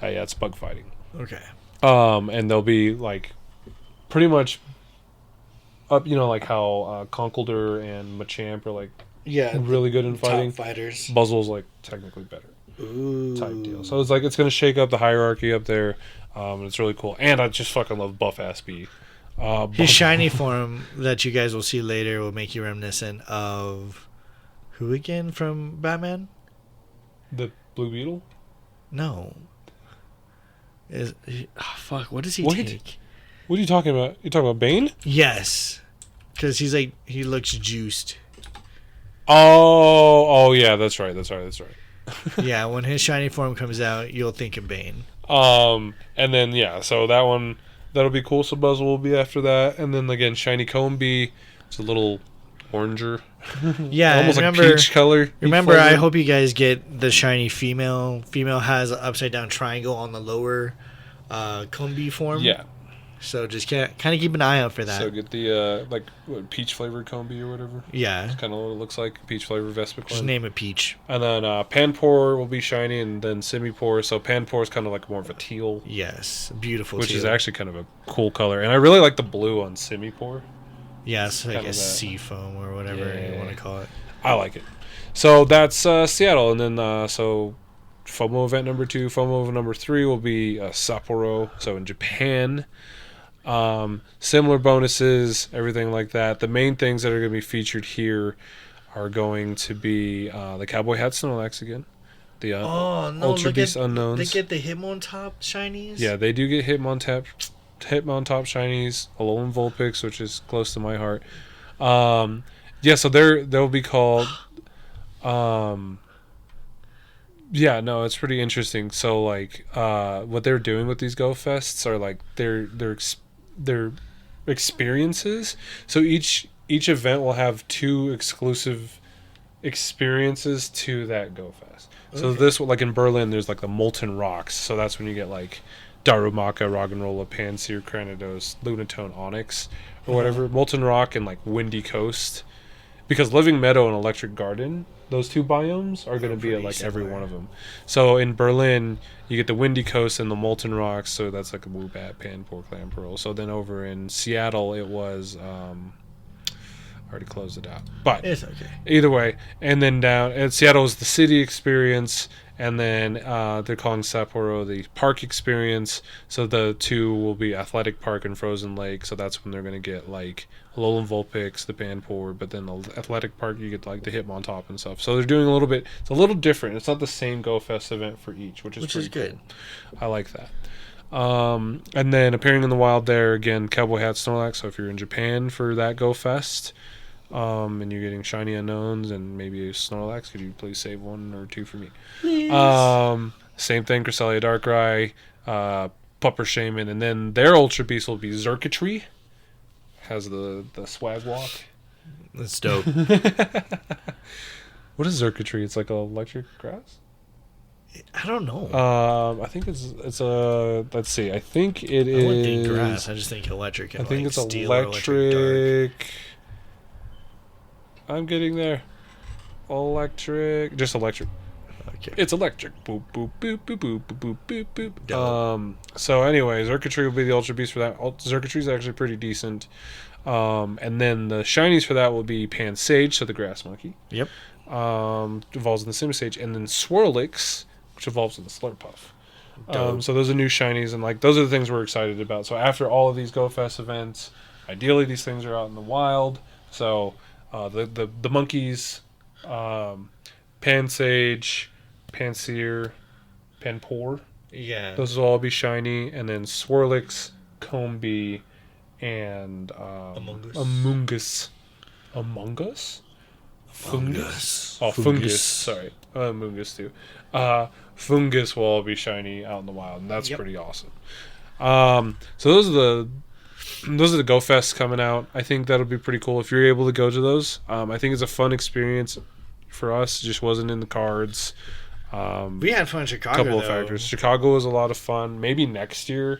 Yeah, it's bug fighting. Okay. And they'll be, like, pretty much up, like how Conkeldurr and Machamp are, like, really good in fighting. Top fighters. Buzzwole's, like, technically better. Ooh. Type deal. So it's like it's going to shake up the hierarchy up there. It's really cool. And I just fucking love Buff Ass B. His shiny form that you guys will see later will make you reminiscent of who again from Batman? The Blue Beetle? No. Fuck, what does he take? What are you talking about? You talking about Bane? Yes. Because he's like, he looks juiced. Oh yeah, that's right. Yeah, when his shiny form comes out, you'll think of Bane. And then so that one that'll be cool. So Buzzwole will be after that, and then again, shiny Combee. It's a little oranger. Yeah, almost like peach color. Remember, I hope you guys get the shiny female. Female has an upside down triangle on the lower Combee form. Yeah. So just kind of keep an eye out for that. So get the peach flavored Combee or whatever. Yeah. That's kind of what it looks like. Peach flavored Vespiquen. Just name it Peach. And then Panpour will be shiny, and then Simipour. So Panpour is kind of like more of a teal. Yes, beautiful. Which teal. is actually kind of a cool color, and I really like the blue on Simipour. Yeah, it's like a sea foam or whatever you want to call it. I like it. So that's Seattle, and then so FOMO event number 2, FOMO event number 3 will be Sapporo. So in Japan. Similar bonuses, everything like that. The main things that are going to be featured here are going to be the Cowboy Hat Snorlax again. The Ultra Beast Unknowns. They get the Hitmontop shinies? Yeah, they do get Hitmontop shinies, Alolan Vulpix, which is close to my heart. So they'll be called it's pretty interesting. So like what they're doing with these Go Fests are like they're experiences. So each event will have 2 exclusive experiences to that Go Fest. Okay. So this, like in Berlin, there's like the Molten Rocks. So that's when you get like Darumaka, Roggenrola, Pansear, Cranidos, Lunatone, Onyx, or whatever. Molten Rock and like Windy Coast. Because Living Meadow and Electric Garden, those 2 biomes are going to be at like every one of them. So in Berlin, you get the Windy Coast and the Molten Rocks, so that's like a Woobat, Panpour, Clamperl. So then over in Seattle, it was... I already closed it out. But it's okay. Either way. And then down... And Seattle is the city experience, and then they're calling Sapporo the park experience. So the 2 will be Athletic Park and Frozen Lake, so that's when they're going to get like... Alolan Vulpix, the Panpour, but then the Athletic Park, you get like the Hitmontop and stuff. So they're doing a little bit. It's a little different. It's not the same Go Fest event for each, which is good. Cool. I like that. And then appearing in the wild there again, Cowboy Hat Snorlax. So if you're in Japan for that Go Fest, and you're getting shiny unknowns and maybe a Snorlax, could you please save 1 or 2 for me? Please. Same thing, Cresselia Darkrai, Pupper Shaman, and then their Ultra Beast will be Xurkitree. Has the swag walk. That's dope. What is Xurkitree? It's like a electric grass? I don't know. I think it's a... Let's see. I think it is... I wouldn't think grass. I just think electric. And I think like it's steel electric. I'm getting there. Electric. Just electric. Okay. It's electric. Boop, boop, boop, boop, boop, boop, boop, boop, boop. Dope. So anyway, Xurkitree will be the Ultra Beast for that. Xurkitree is actually pretty decent. And then the shinies for that will be Pansage, so the grass monkey. Yep. Evolves in the Simisage. And then Swirlix, which evolves in the Slurpuff. Dope. So those are new shinies, and like those are the things we're excited about. So after all of these Go Fest events, ideally these things are out in the wild. So the monkeys, Pansage, Panseer, Panpour, Yeah. those will all be shiny, and then Swirlix, Combee, and Amoonguss. Fungus? Oh, Fungus. Sorry. Amoonguss too. Fungus will all be shiny out in the wild, and that's pretty awesome. So those are the Go Fests coming out. I think that'll be pretty cool if you're able to go to those. I think it's a fun experience for us. It just wasn't in the cards. We had fun in Chicago. Couple of factors. Chicago was a lot of fun. Maybe next year.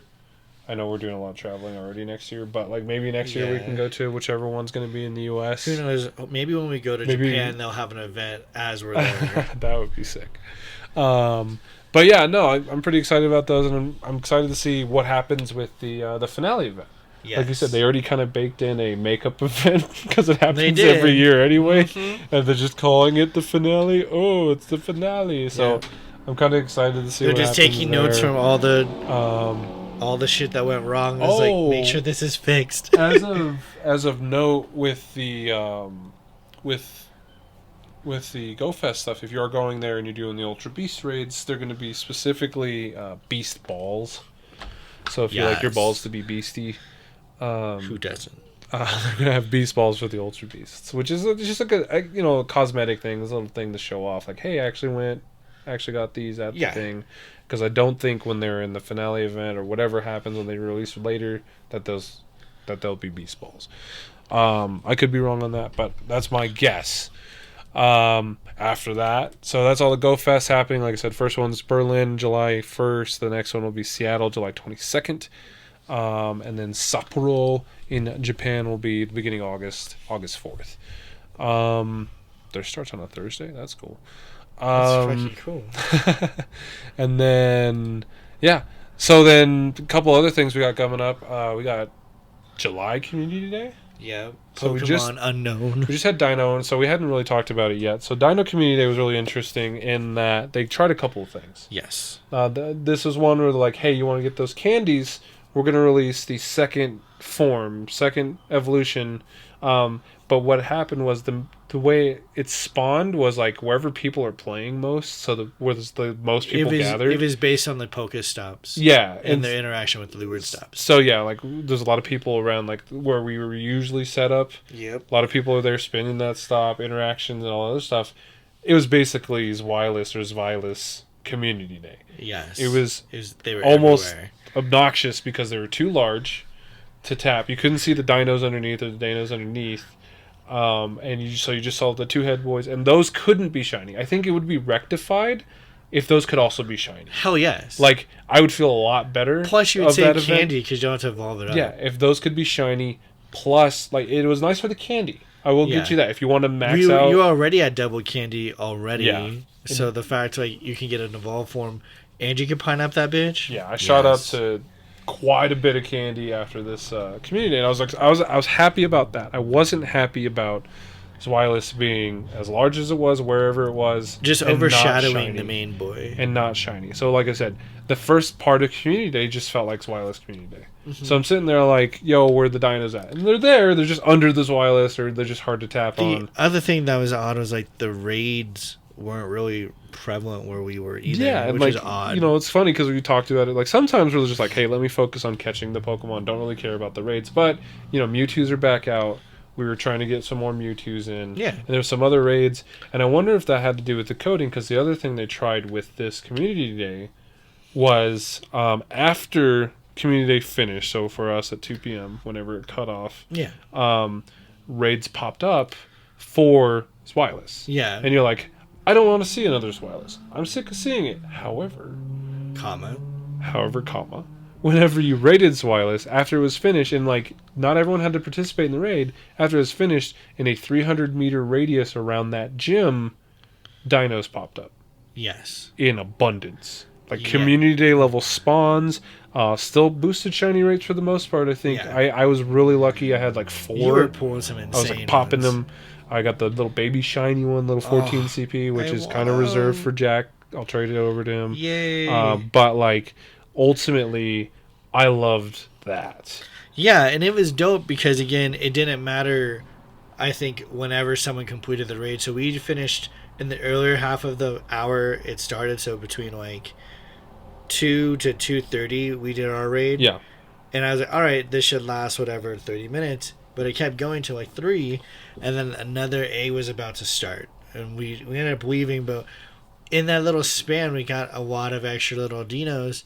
I know we're doing a lot of traveling already next year, but like maybe next year we can go to whichever one's going to be in the U.S. Who knows? Maybe when we go to Japan, they'll have an event as we're there. That would be sick. But yeah, no, I'm pretty excited about those, and I'm excited to see what happens with the finale event. Yes. Like you said, they already kind of baked in a makeup event because it happens every year anyway, and they're just calling it the finale. Oh, it's the finale. So I'm kind of excited to see. They're just taking notes from all the shit that went wrong. It's like, make sure this is fixed. as of note, with the Go Fest stuff, if you're going there and you're doing the Ultra Beast raids, they're going to be specifically Beast balls. So if you like your balls to be beastie, who doesn't? They're going to have Beast balls for the Ultra Beasts, which is just like a cosmetic thing, this little thing to show off. Like, hey, I actually got these at the thing. Because I don't think when they're in the finale event or whatever happens when they release later that they'll be Beast balls. I could be wrong on that, but that's my guess. After that, so that's all the Go Fest happening. Like I said, first one's Berlin, July 1st. The next one will be Seattle, July 22nd. And then Sapporo in Japan will be the beginning of August 4th. Their starts on a Thursday. That's cool. That's fucking cool. And then so then a couple other things we got coming up. We got July Community Day. Yeah. So Pokemon Unknown. We just had Deino, so we hadn't really talked about it yet. So Deino Community Day was really interesting in that they tried a couple of things. Yes. This was one where they're like, hey, you want to get those candies? We're going to release the second evolution. But what happened was the way it spawned was like wherever people are playing most, so where the most people gathered. It was based on the Pokestops. Yeah. And their interaction with the Lured stops. So yeah, like there's a lot of people around like where we were usually set up. Yep. A lot of people are there spinning that stop, interactions and all that other stuff. It was basically Zweilous Community Day. Yes. They were almost everywhere. Obnoxious because they were too large to tap. You couldn't see the dinos underneath or the Dinos underneath. And you just saw the two head boys, and those couldn't be shiny. I think it would be rectified if those could also be shiny. Hell yes. Like, I would feel a lot better. Plus, you would save candy because you don't have to evolve it up. Yeah, if those could be shiny, plus, like, it was nice for the candy. I will get you that. If you want to max out... You already had double candy already. Yeah. So the fact, like, you can get an evolved form, and you can pine up that bitch. Yeah, I shot up to quite a bit of candy after this community, and I was happy about that. I wasn't happy about Zweilous being as large as it was, wherever it was, just overshadowing the main boy, and not shiny. So, like I said, the first part of Community Day just felt like Zweilous Community Day. Mm-hmm. So I'm sitting there like, yo, where are the dinos at? And they're there. They're just under the Zweilous, or they're just hard to tap on. The other thing that was odd was like the raids weren't really prevalent where we were either. Yeah, and which like, is odd. You know, it's funny because we talked about it. Like, sometimes we're just like, hey, let me focus on catching the Pokemon. Don't really care about the raids. But, you know, Mewtwo's are back out. We were trying to get some more Mewtwo's in. Yeah. And there's some other raids. And I wonder if that had to do with the coding, because the other thing they tried with this Community Day was after Community Day finished, so for us at 2 p.m., whenever it cut off, raids popped up for Zweilous. Yeah. And you're like, I don't want to see another Zweilous. I'm sick of seeing it. However, whenever you raided Zweilous, after it was finished, and like not everyone had to participate in the raid, after it was finished, in a 300-meter radius around that gym, dinos popped up. Yes. in abundance. Like Yeah. community day level spawns, still boosted shiny rates for the most part. I think Yeah. I was really lucky. I had like 4. You were pulling some I insane was like popping ones. them. I got the little baby shiny one, little 14 Oh, CP, which I is want kind of reserved 'em. for Jack. I'll trade it over to him. Yay. But like ultimately, I loved that. Yeah, and it was dope because, again, it didn't matter, I think, whenever someone completed the raid. So we finished in the earlier half of the hour it started, so between like 2 to 2:30 we did our raid. Yeah. And I was like, all right, this should last whatever 30 minutes, but it kept going to like 3, and then another A was about to start, and we ended up leaving. But in that little span we got a lot of extra little dinos.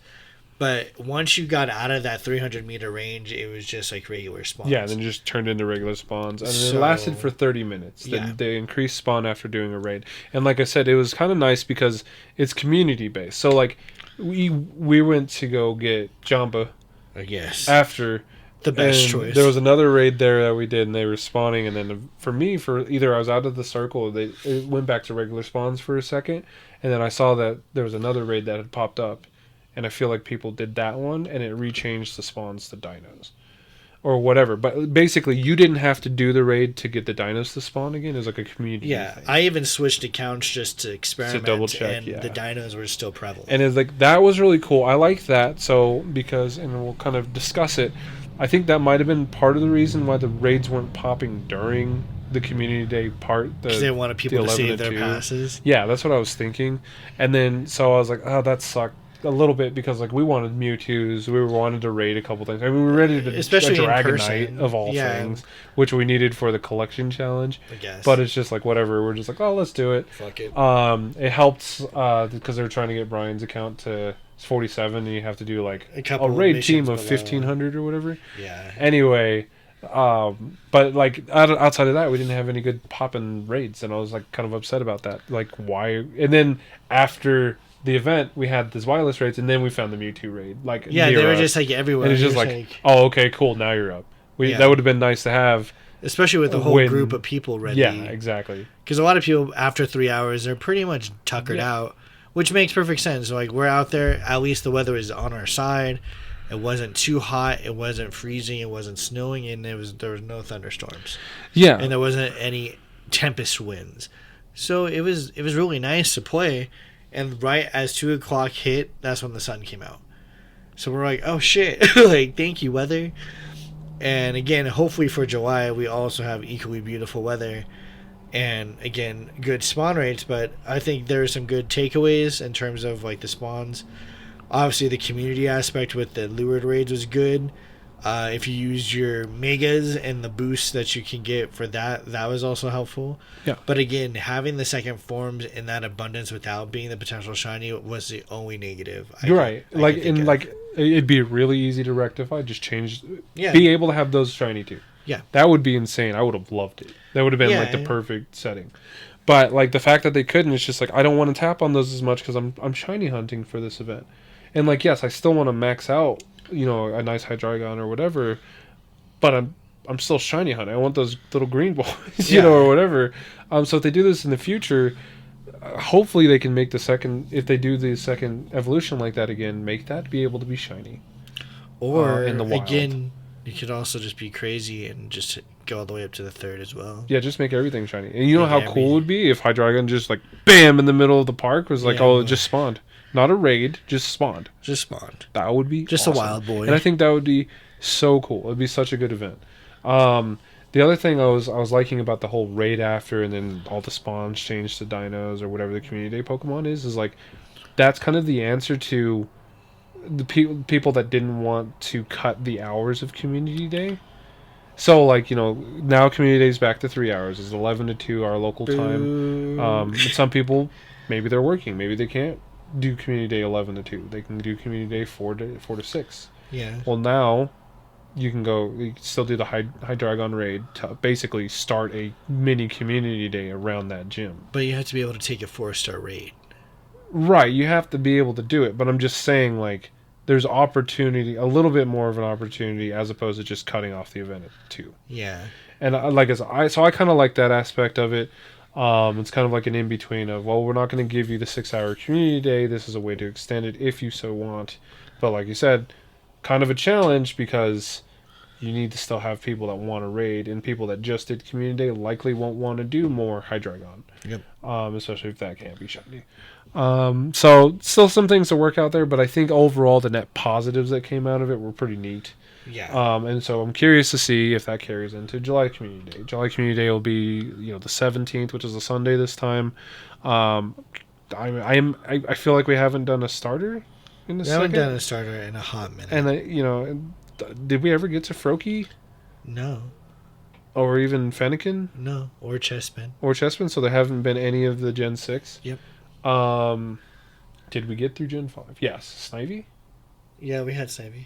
But once you got out of that 300-meter range, it was just like regular spawns. Yeah, then just turned into regular spawns. And So- it lasted for 30 minutes. Then Yeah. they increased spawn after doing a raid. And like I said, it was kind of nice because it's community-based. So, like, we went to go get Jamba Yes. after. The best and choice. There was another raid there that we did, and they were spawning. And then for me, for either I was out of the circle, or it went back to regular spawns for a second. And then I saw that there was another raid that had popped up. And I feel like people did that one, and it rechanged the spawns to dinos. Or whatever. But basically, you didn't have to do the raid to get the dinos to spawn again. It was like a community thing. I even switched accounts just to experiment, double check, and yeah. the dinos were still prevalent. And it's like, that was really cool. I like that. So, because, and we'll kind of discuss it, I think that might have been part of the reason why the raids weren't popping during the community day part. Because they wanted people to save their 2. passes. Yeah, that's what I was thinking. And then, so I was like, oh, that sucked. A little bit because like we wanted Mewtwo's, we wanted to raid a couple things. I mean, we were ready to Especially a in Dragonite person. of all Yeah. things, which we needed for the collection challenge. I guess. But it's just like whatever. We're just like, oh, let's do it. Fuck it. It helps because they were trying to get Brian's account to 47, and you have to do like A couple a raid missions team of below. 1,500 or whatever. Yeah. Anyway, but like outside of that, we didn't have any good poppin' raids, and I was like kind of upset about that. Like why? And then after the event, we had the Zweilous raids, and then we found the Mewtwo raid. Like Yeah, near they were us. just like everywhere. And it's just It was like, oh, okay, cool. Now you're up. Yeah. That would have been nice to have. especially with the whole when- group of people ready. Yeah, exactly. Because a lot of people, after 3 hours, they're pretty much tuckered Yeah. out, which makes perfect sense. Like, we're out there, at least the weather is on our side. It wasn't too hot, it wasn't freezing, it wasn't snowing, and there was no thunderstorms. Yeah, And there wasn't any tempest winds. So it was really nice to play. And right as 2 o'clock hit, that's when the sun came out. So we're like, oh shit, like, thank you, weather. And again, hopefully for July, we also have equally beautiful weather. And again, good spawn rates, but I think there are some good takeaways in terms of like the spawns. Obviously, the community aspect with the lured raids was good. If you used your megas and the boosts that you can get for that was also helpful. Yeah. But again, having the second forms in that abundance without being the potential shiny was the only negative. you're right. I Like could think in of. like it'd be really easy to rectify. Just change. Yeah. Be able to have those shiny too. Yeah. That would be insane. I would have loved it. That would have been Yeah. like the perfect setting. But like the fact that they couldn't, it's just like I don't want to tap on those as much because I'm shiny hunting for this event. And like yes, I still want to max out, a nice Hydreigon or whatever, but I'm still shiny hunting. I want those little green boys, Yeah. or whatever. So if they do this in the future, hopefully they can make if they do the second evolution like that again, make that be able to be shiny. Or in the wild. again, you could also just be crazy and just go all the way up to the third as well. Yeah, just make everything shiny. And you know Make how everything. cool it would be if Hydreigon just like bam in the middle of the park was like, Yeah. oh, it just spawned. Not a raid, just spawned. Just spawned. That would be Just awesome. a wild boy. And I think that would be so cool. It'd be such a good event. The other thing I was liking about the whole raid after and then all the spawns changed to dinos or whatever the community day Pokemon is like that's kind of the answer to the people that didn't want to cut the hours of community day. So like, now community day is back to 3 hours. It's 11 to 2 our local time. But some people, maybe they're working. Maybe they can't do community day 11 to 2. They can do community day 4 to 6. Yeah. Well, now you can still do the Hydreigon raid to basically start a mini community day around that gym. But you have to be able to take a 4-star raid. Right, you have to be able to do it, but I'm just saying like there's opportunity, a little bit more of an opportunity as opposed to just cutting off the event at 2. Yeah. And I kind of like that aspect of it. It's kind of like an in between of, well, we're not going to give you the 6-hour community day. This is a way to extend it if you so want. But like you said, kind of a challenge because you need to still have people that want to raid, and people that just did community day likely won't want to do more Hydreigon. Yep. Especially if that can't be shiny. So still some things to work out there, but I think overall the net positives that came out of it were pretty neat. Yeah. And so I'm curious to see if that carries into July Community Day. July Community Day will be, the 17th, which is a Sunday this time. I feel like we haven't done a starter in the second. We haven't done a starter in a hot minute. And did we ever get to Froakie? No. Or even Fennekin? No. Or Chespin. So there haven't been any of the Gen 6? Yep. Did we get through Gen 5? Yes. Snivy? Yeah, we had Snivy.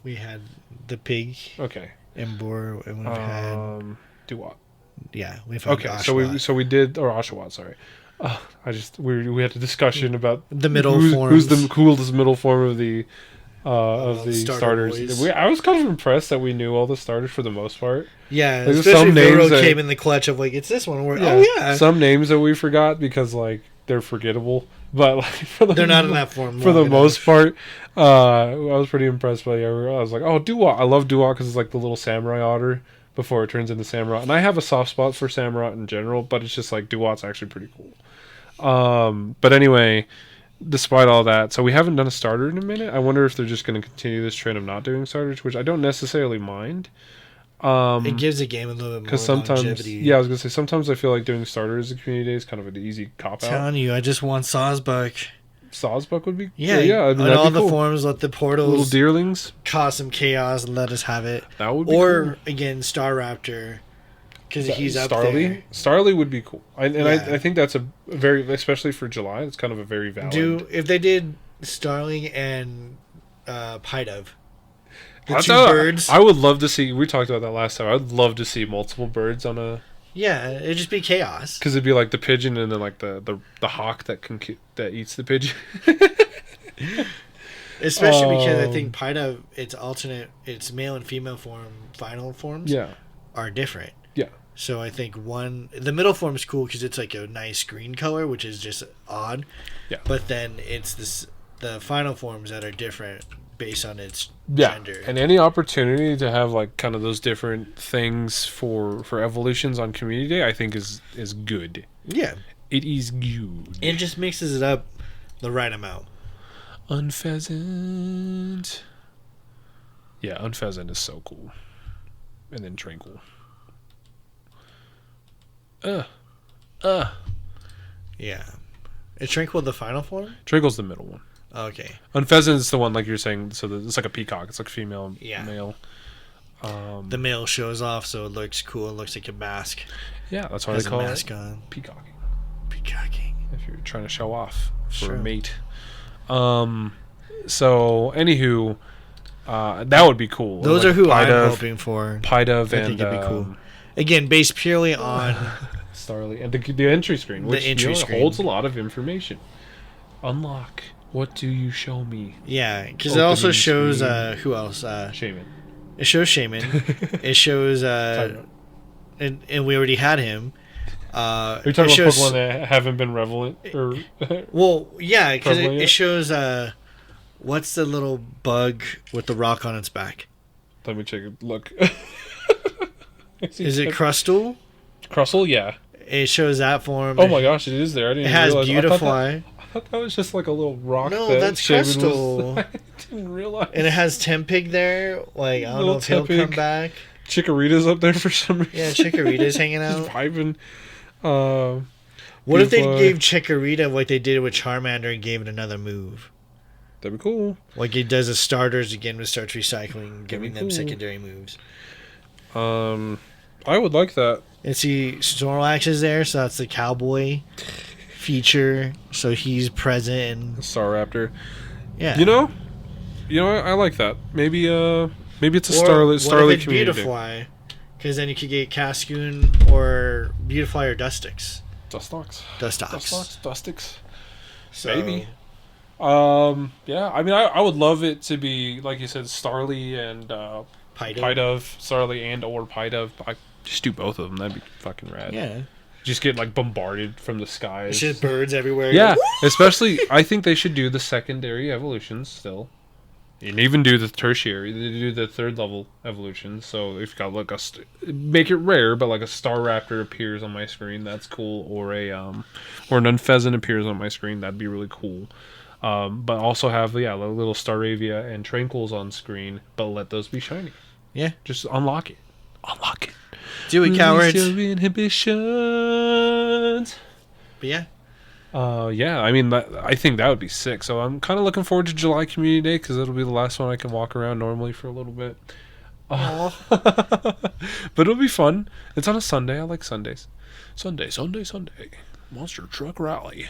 We had the pig. Okay. Emboar, and we've had Duat. Yeah, we've had okay. Oshawott. So we did, or Oshawott. Sorry. We had a discussion about the middle forms. Who's the coolest middle form of the starters? I was kind of impressed that we knew all the starters for the most part. Yeah, like, especially some names that came in the clutch of like, it's this one. Some names that we forgot because like they're forgettable. But like, they're not in that form. For the most part, I was pretty impressed by. I was like, "Oh, Duat!" I love Duat because it's like the little samurai otter before it turns into Samurott. And I have a soft spot for Samurott in general, but it's just like Duat's actually pretty cool. But anyway, despite all that, so we haven't done a starter in a minute. I wonder if they're just going to continue this trend of not doing starters, which I don't necessarily mind. It gives the game a little bit more longevity. Yeah, I was gonna say sometimes I feel like doing starters in community day is kind of an easy cop out. Telling you, I just want Sawsbuck. Sawsbuck would be yeah. I mean, and all the forms, let the portals, little deerlings, cause some chaos and let us have it. That would be cool. Again, Staraptor, because he's up there. Starly would be cool, I think that's a very, especially for July, it's kind of a very valid. If they did Starling and Pidove. Birds. I would love to see. We talked about that last time. I'd love to see multiple birds on a. Yeah, it'd just be chaos. Because it'd be like the pigeon and then like the hawk that eats the pigeon. Especially because I think Pidove, its male and female final forms. Are different. Yeah. So I think the middle form is cool because it's like a nice green color, which is just odd. Yeah. But then it's the final forms that are different. Based on its gender. And any opportunity to have like kind of those different things for evolutions on community day, I think is good. Yeah, it is good. It just mixes it up the right amount. Unpheasant. Yeah, Unpheasant is so cool. And then Tranquil. Yeah, is Tranquil the final form? Tranquil's the middle one. Okay. Unpheasant is the one like you're saying, so it's like a peacock. It's like female and male. The male shows off, so it looks cool. It looks like a mask. Yeah, that's why they call it peacocking. Peacocking. If you're trying to show off for a mate. So, anywho, that would be cool. Those are who I'm hoping for. Pidove I think it'd be cool. Again, based purely on Starly and the entry screen, which holds a lot of information. Unlock. What do you show me? Yeah, because it also shows who else? Shaman. It shows Shaman. It shows and we already had him. Are you talking about Pokemon that haven't been relevant? Well, yeah, because it shows what's the little bug with the rock on its back? Let me take a look. Is it Crustle? Crustle, yeah. It shows that form. Oh my gosh, it is there. I didn't realize. It has Beautifly. I thought that was just like a little rock. No, that's Crystal. I didn't realize. And it has Tempig there. Like, I don't know if he'll come back. Chikorita's up there for some reason. Yeah, Chikorita's hanging out. Vibing. What if they gave Chikorita what they did with Charmander and gave it another move? That'd be cool. Like it does as starters again, it starts recycling, giving them secondary moves. I would like that. And see, Snorlax is there, so that's the cowboy feature. So he's present. And Staraptor. Yeah. You know, I like that. Maybe it's a Starly community. Beautifly, because then you could get Cascoon or Beautifly or Dustix. Dustix. So, maybe. Yeah. I mean, I would love it to be like you said, Starly and Pidove, Starly and or Pidove. I just do both of them. That'd be fucking rad. Yeah. just get like bombarded from the It's skies. just birds everywhere. Yeah, especially I think they should do the secondary evolutions still, and even do the tertiary. They do the third level evolutions. So if you got like make it rare, but like a star raptor appears on my screen, that's cool. Or or an unpheasant appears on my screen, that'd be really cool. But also have the little Staravia and Tranquils on screen, but let those be shiny. Yeah, just unlock it. Unlock it. Do it, cowards. Release your inhibitions. But yeah. Yeah, I mean, I think that would be sick. So I'm kind of looking forward to July Community Day because it'll be the last one I can walk around normally for a little bit. But it'll be fun. It's on a Sunday. I like Sundays. Sunday. Monster Truck Rally.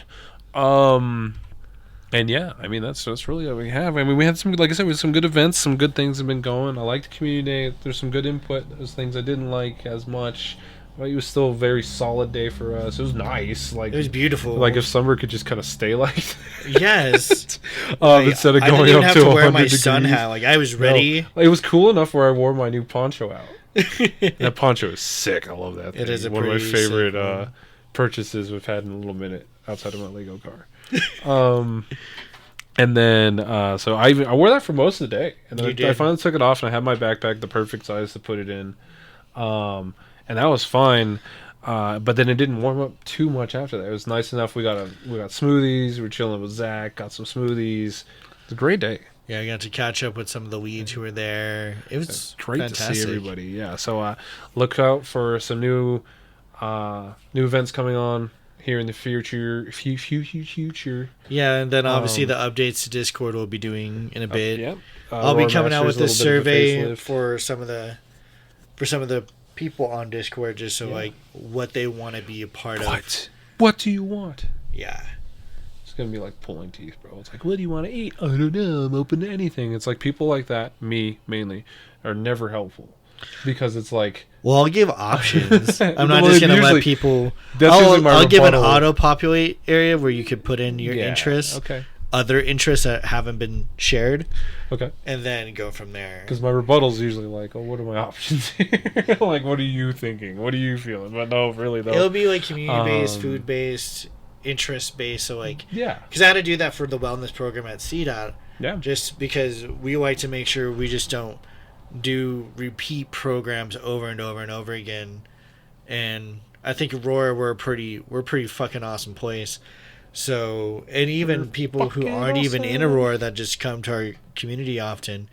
And yeah, I mean that's really what we have. I mean, we had some, like I said, we had some good events, some good things have been going. I liked Community Day. There's some good input. There's things I didn't like as much. But it was still a very solid day for us. It was nice. Like, it was beautiful. Like if summer could just kind of stay like that. Yes. Instead of going I didn't even up have to to wear 100 my degrees. sun hat. Like I was ready. No, it was cool enough where I wore my new poncho out. That poncho is sick. I love that thing. It is one of my favorite sick, purchases we've had in a little minute outside of my Lego car. And then, so I wore that for most of the day. And then I finally took it off, and I had my backpack the perfect size to put it in. And that was fine. But then it didn't warm up too much after that. It was nice enough. We got smoothies. We were chilling with Zach. Got some smoothies. It's a great day. Yeah, I got to catch up with some of the weeds who were there. It was great fantastic. to see everybody. Yeah, so look out for some new events coming on here in the future. Yeah, and then obviously the updates to Discord we'll be doing in a bit. Yep. I'll be coming out with this survey for some of the people on Discord, just so like what they want to be a part of. What do you want? Yeah. It's gonna be like pulling teeth, bro. It's like, what do you want to eat? I don't know. I'm open to anything. It's like people like that, me mainly, are never helpful because it's like, well, I'll give options. I'm not just gonna let people. I'll give an auto-populate area where you could put in your interests. Okay. Other interests that haven't been shared. Okay. And then go from there. Because my rebuttal's usually like, oh, what are my options here? Like, what are you thinking? What are you feeling? But no, really though. It'll be like community-based, food-based, interest-based. So like, yeah. Because I had to do that for the wellness program at CDOT. Yeah. Just because we like to make sure we just don't do repeat programs over and over and over again. And I think Aurora, we're a pretty fucking awesome place. So, and even people who aren't even in Aurora that just come to our community often,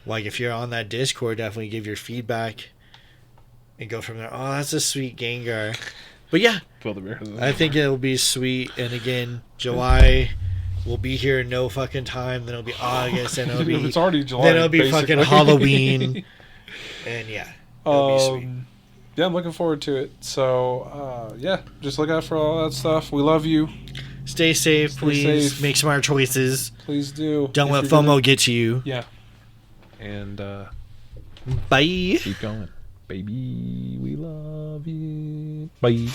like if you're on that Discord, definitely give your feedback and go from there. Oh, that's a sweet Gengar. But yeah, I think it'll be sweet. And again, July will be here in no fucking time. Then it'll be August, and it'll be it's already July. Then it'll be fucking Halloween. And yeah, it'll be sweet. Yeah, I'm looking forward to it. So, yeah, just look out for all that stuff. We love you. Stay safe, please. Make smart choices. Please do. Don't let FOMO get to you. Yeah. And bye. Keep going. Baby, we love you. Bye.